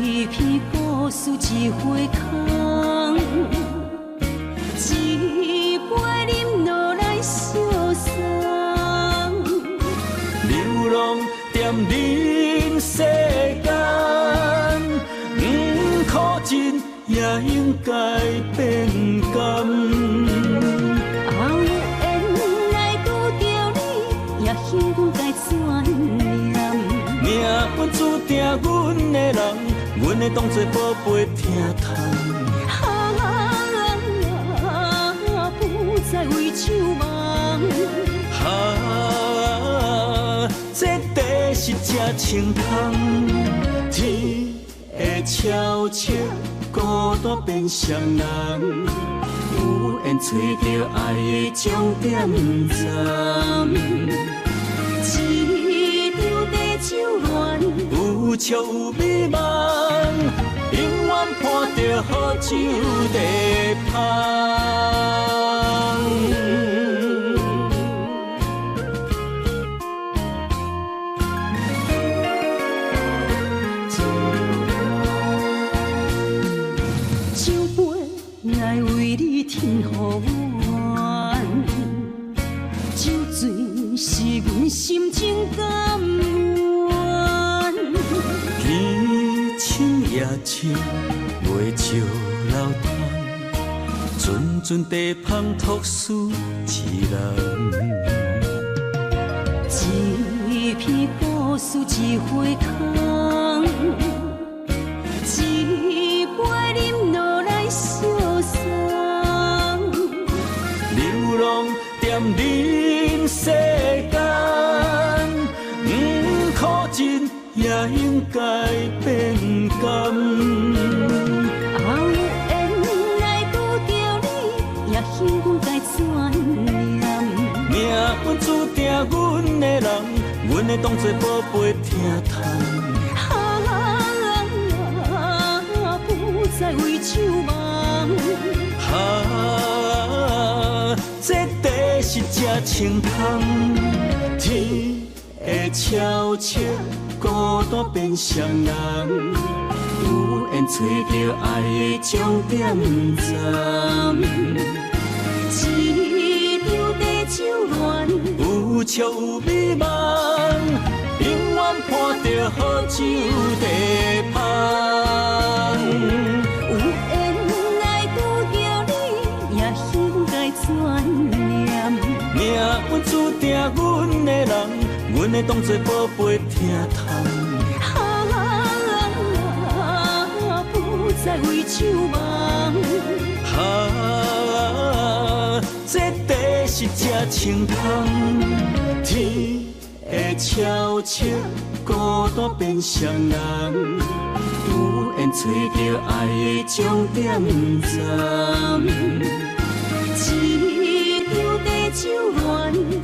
一篇故事一回空，一杯饮落来相送。流浪踮人世间，不可真也应该变甘。命本注定，阮的人，阮会当作宝贝疼痛。不再为手忙。这地是真清芳，天会悄悄孤单变双人，有缘找到爱的终点站。有笑有美梦，永远伴着好酒地芳。酒杯来为你添予阮，酒醉。是阮心情甘愿。天清夜清，月照楼窗，阵阵地芳托书一人。一片故事一回空，一杯饮落来相送。流浪踮人世间，苦尽也应该变甘。后缘来拄着你，也幸阮该怎念？命运注定阮的人，阮会当作宝贝听叹。不再为酒梦。这地是真清芳，天会悄悄孤单变双人，有缘找到爱的终点站。一场地酒恋，有笑有美梦，永远伴着好酒地香。有缘来拄着你，也应该怎念？命运注定阮的人，阮会当作宝贝听叹。不再为酒梦。这地是真清芳，天会悄悄孤单变双人，有缘找到爱的终点站。一场地酒恋，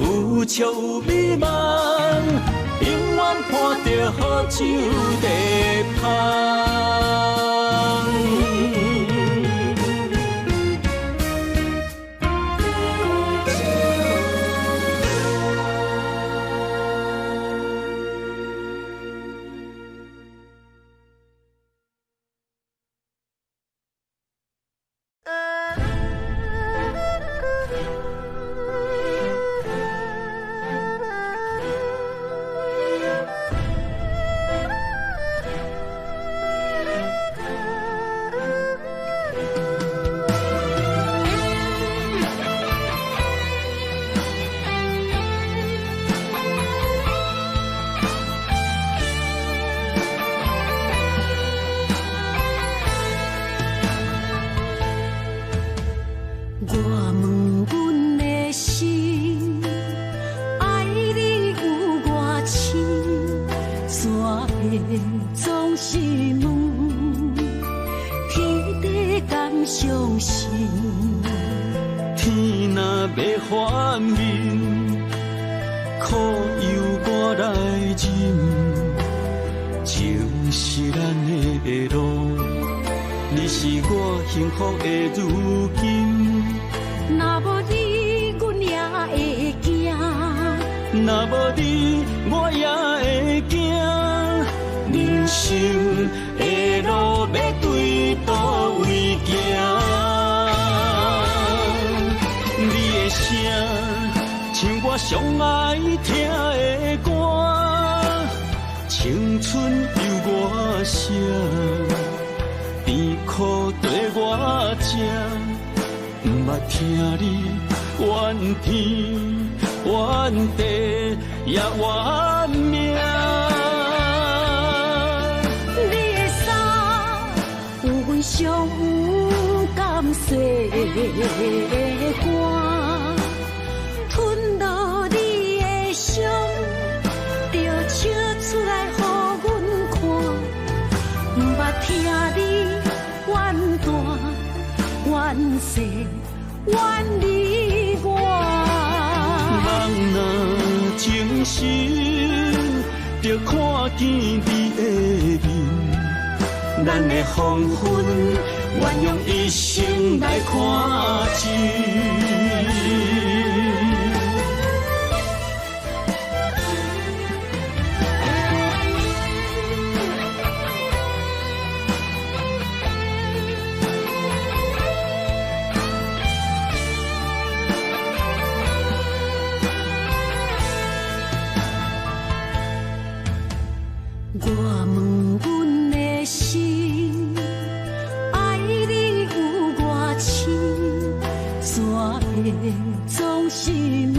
有笑有美梦，永远伴着好酒地香。总是问，天地敢相信？天若要反面，苦由我来忍。情是咱的路，你是我幸福的如今。若无你，阮也会惊；若无你，我也会惊。人生的路要对倒位行？你的声像我上爱听的歌，青春由我写，甜苦对我吃，不捌听你怨天怨地也怨命。上有甘雪的歌，吞落你的伤，就笑出来予阮看。不捌听你怨大怨小怨你我。人若情深，就看见你的面。咱的黄昏，愿用一生来看尽。问，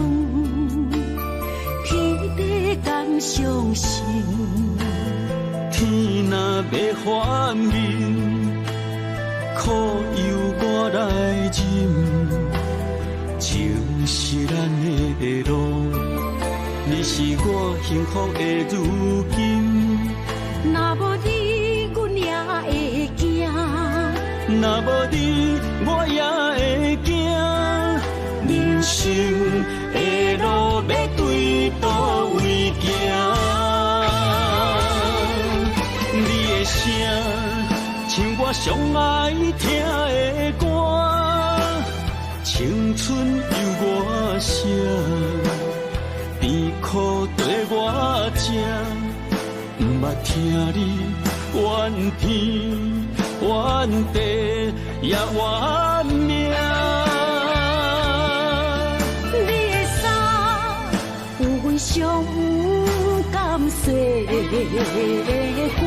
天地敢相信？天若要反面，苦由我来忍，情是咱的路，你是我幸福的如今。若无你，阮也会惊；若无你，我也会惊。人生的路要对倒位行？你的声，像我上爱听的歌，青春由我写，甜苦对我吃，不捌听你怨天怨地也怨命。你的衫有阮上不甘洗的汗，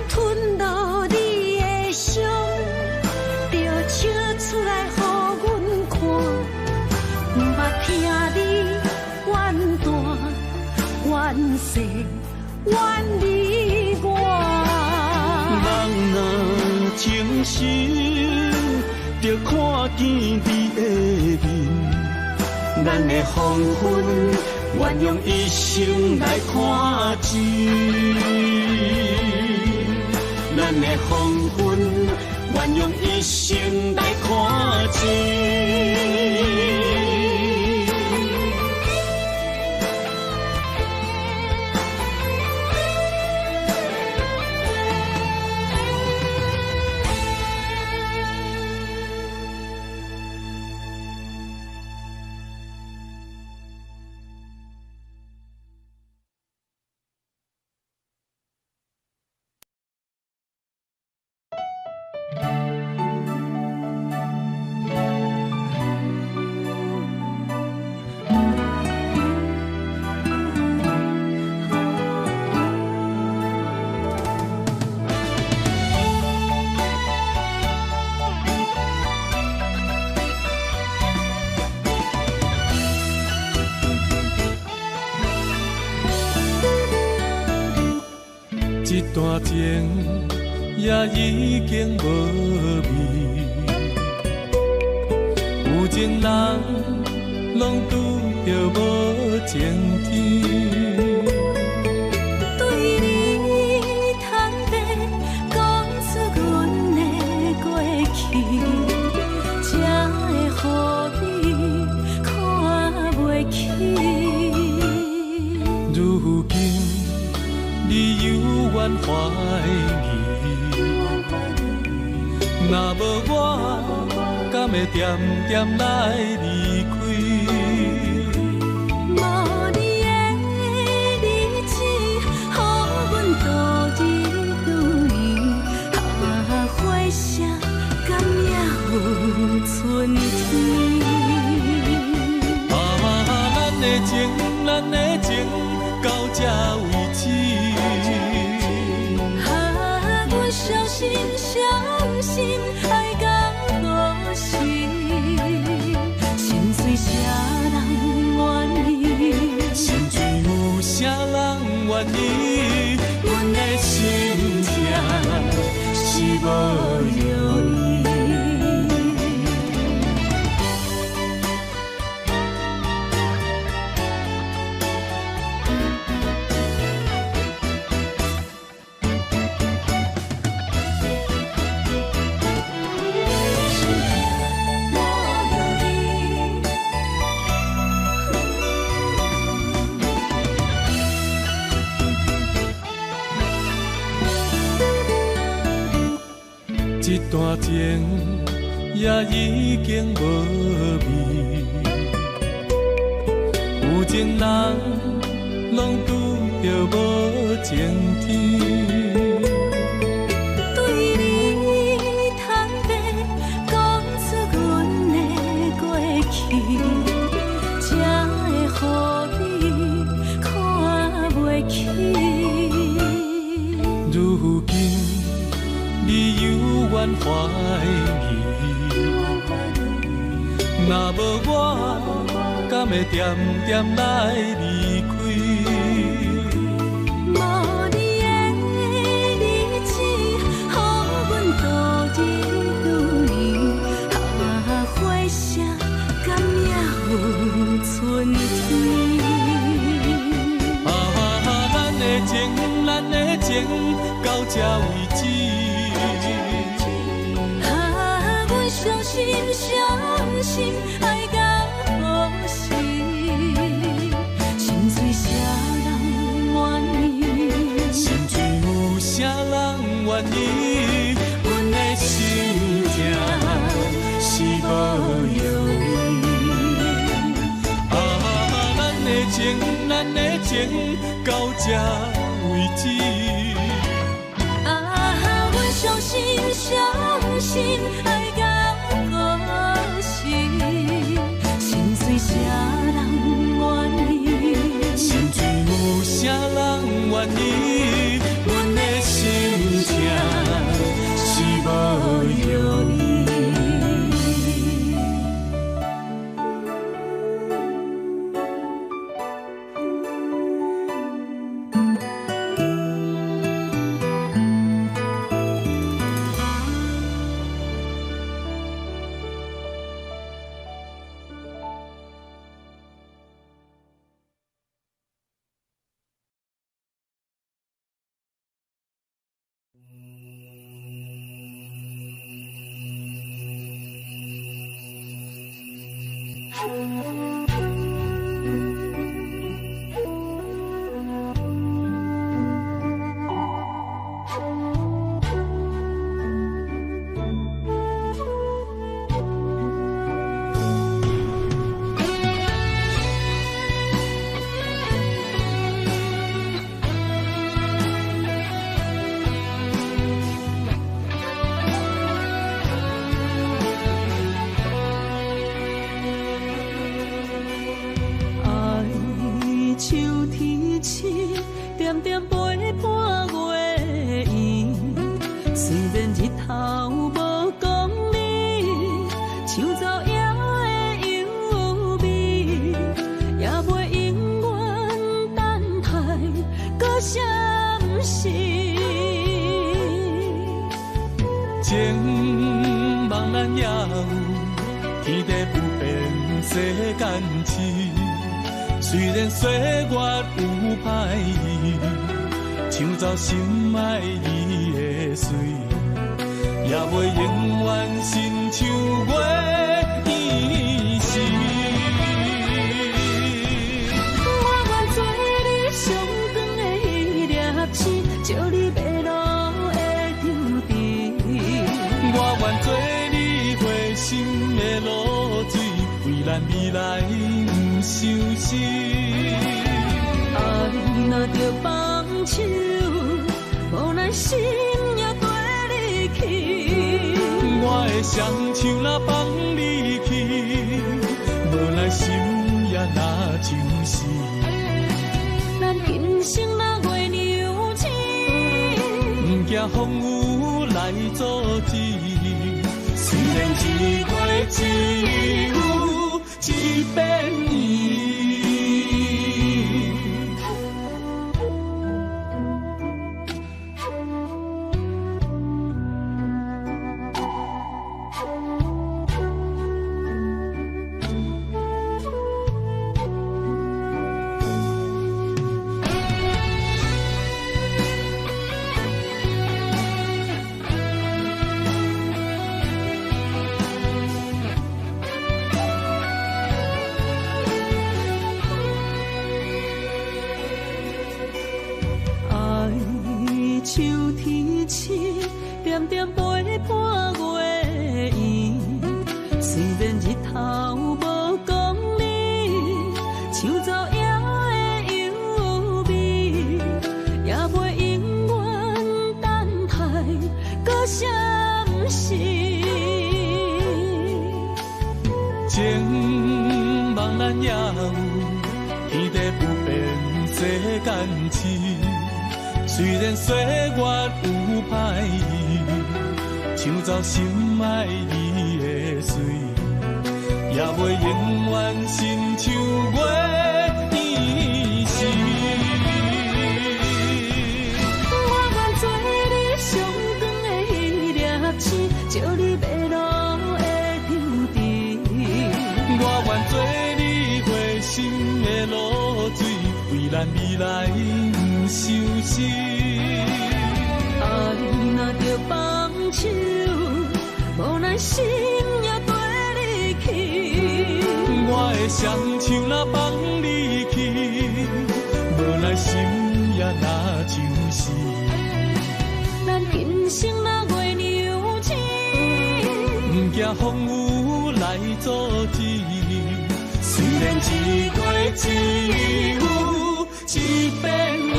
吞落你的伤，就笑出来予阮看。不捌听你怨大怨细怨你我。人若情深，就看见你的面，咱的黄昏，愿用一生来看尽。咱的黄昏，愿用一生来看尽。一段情也已经无味，有情人拢拄着无情天。对你坦白讲出阮的过去，才会予你看袂起。如今你犹原怀疑，若无我，敢会点点来离开？无你的日子，予阮度日如年，花谢敢也有春天。咱的情，咱的情，到这为止。阮小心小心爱到何时？心碎啥人愿意？心碎有啥人愿意？阮的心痛是无容易。一段情也已经无味，有情人拢拄着无情天。对你坦白讲出阮的过去，才会予你看袂起。如今你犹原怀疑，若无我，敢会点点来离开？无你的日子，予阮度日如年，花谢敢也有春天。咱的情到这为止。阮相信爱到何时？心碎啥人愿意？心碎有啥人愿意？阮的心痛是无容易。咱的情到这为止。阮相信爱到何时？心碎啥人愿意？心碎有啥人愿意？阮的心痛是无容易。情茫然也有，天地不变世间事。虽然岁月有歹意，抢走心爱你的水，也袂永远亲像月依时。我愿做你上长的迄粒星，照你迷路的张持。我愿做你回心的露水，为咱未来不伤心。爱若着放手，无咱心也跟你去。我的双手若放你去，无咱心也若像死。咱今生若月娘星，不惊风雨来阻止。虽然一月只有一遍伊。像天星，点点陪伴月圆。虽然日头无光明，抢走夜的幽味，也袂永远等待搁闪烁。情茫然也有，天地不变世间事。虽然岁月有歹意，抢走心爱你的水，也袂永远亲像月圆时。我愿做你上长的迄粒星，照你迷路的抽屉。我愿做你回心的露水，为咱未来相思。爱若着放手，无奈心也跟你去。我的双手若放你去，无奈心也若像是。咱今生若月牛星，不惊风雨来阻止。虽然一月只有一遍圆。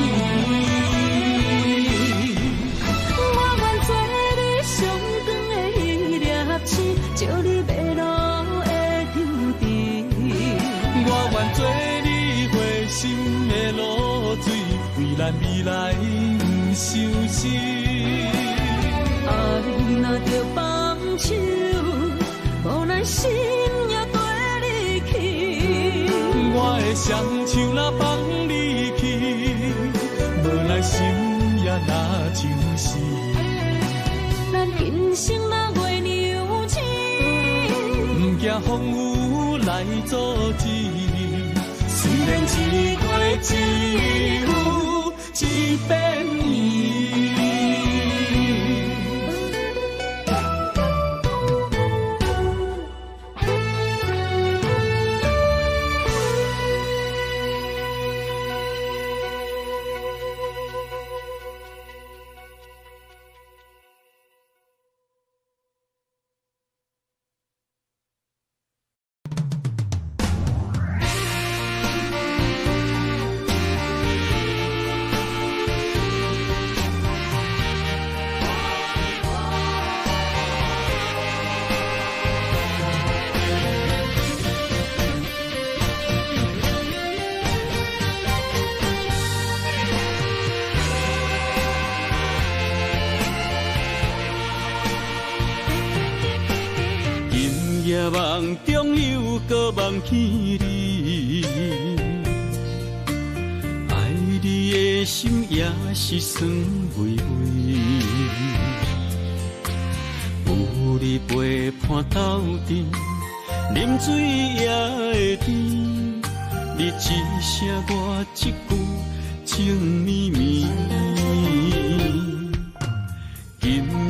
我愿做你上长的迄粒星，照你迷路的抽屉。我愿做你回心的露水，为咱未来相思。爱若着放手，无奈心也跟你去。我的双手若放你去，无奈心也若像是。咱今生若月牛星，不惊风雨来阻止。虽然一月只有一遍圆。夜梦中又搁梦起你，爱你的心也是酸微微。有你陪伴斗阵，啉水也会甜。你一声我一句，情绵绵。今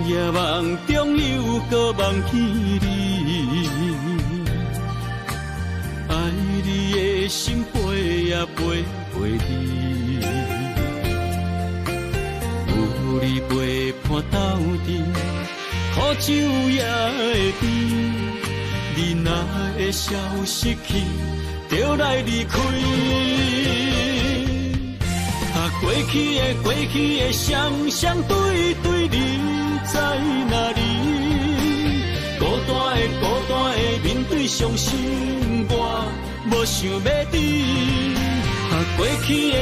夜梦中又搁梦起你。爱你的心陪也陪你，有你陪伴斗阵，苦酒也会甜。你若会消失去，就来离开。过去的双双对对，你在哪里？孤单的面对伤心，我无想要你。过去的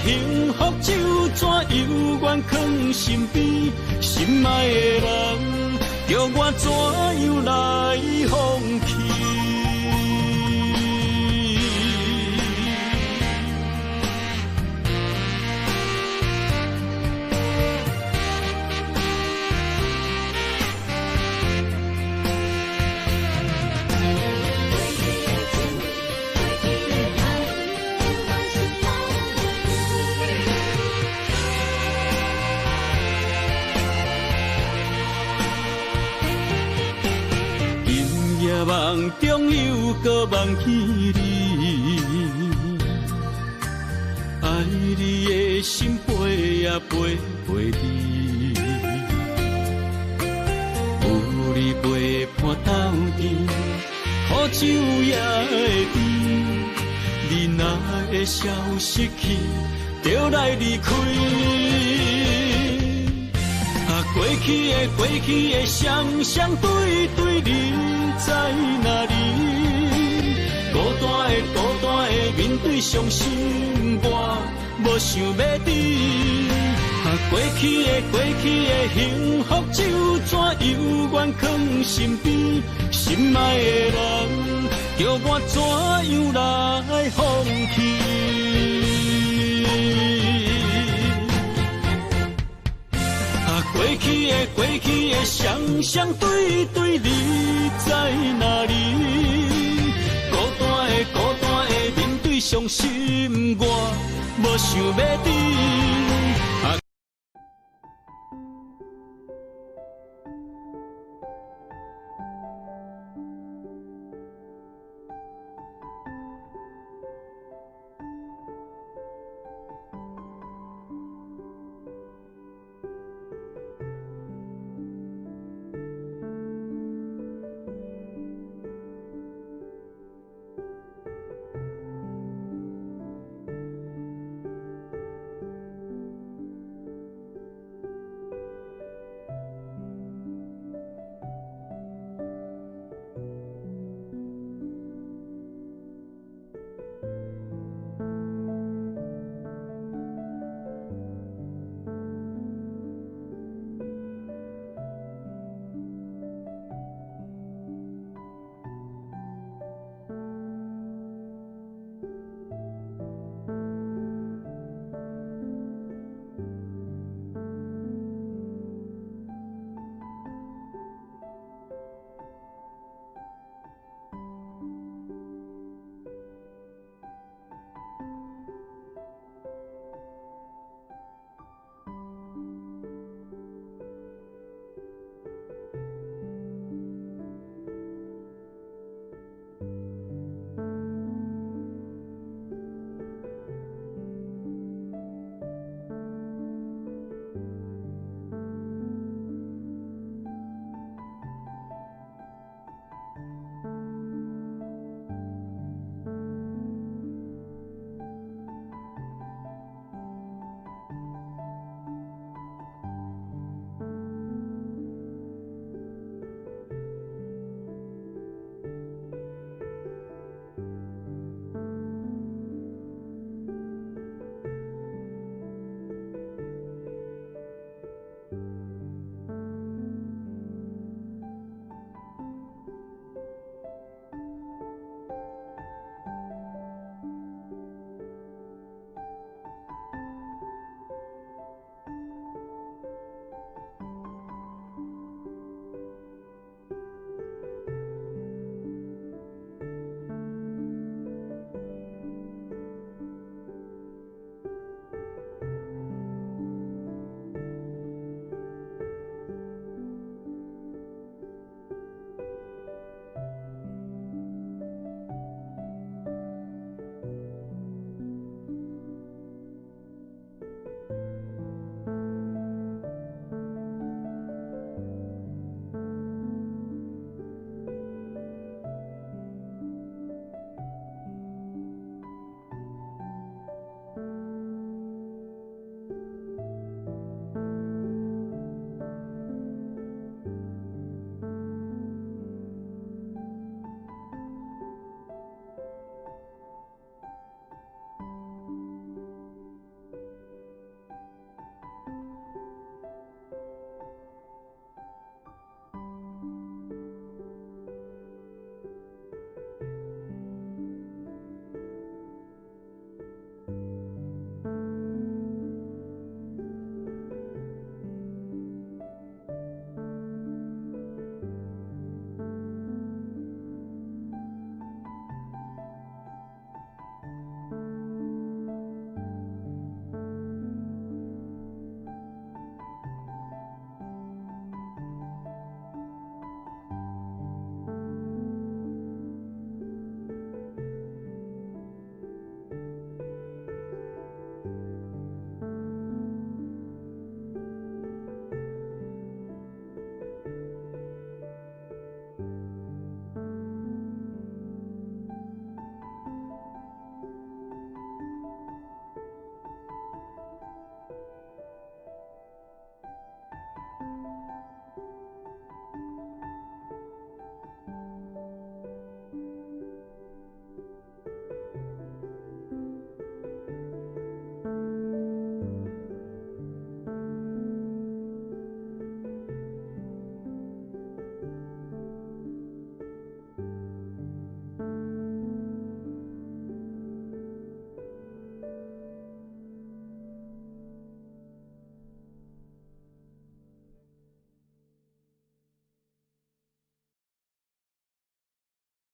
幸福就怎犹原藏身边？心爱的人，叫我怎样来放弃？夜梦中又搁梦起你，爱你的心陪也陪你，有你陪伴斗阵，苦酒也会甜。你若会消失去，就来离开。过去的双双对对，你在哪里？孤单的面对伤心，我无想要你。过去的幸福就怎犹原藏心边，心爱的人，叫我怎样来放弃？过去的双双对对，你在哪里？孤单的面对伤心，我无想要你。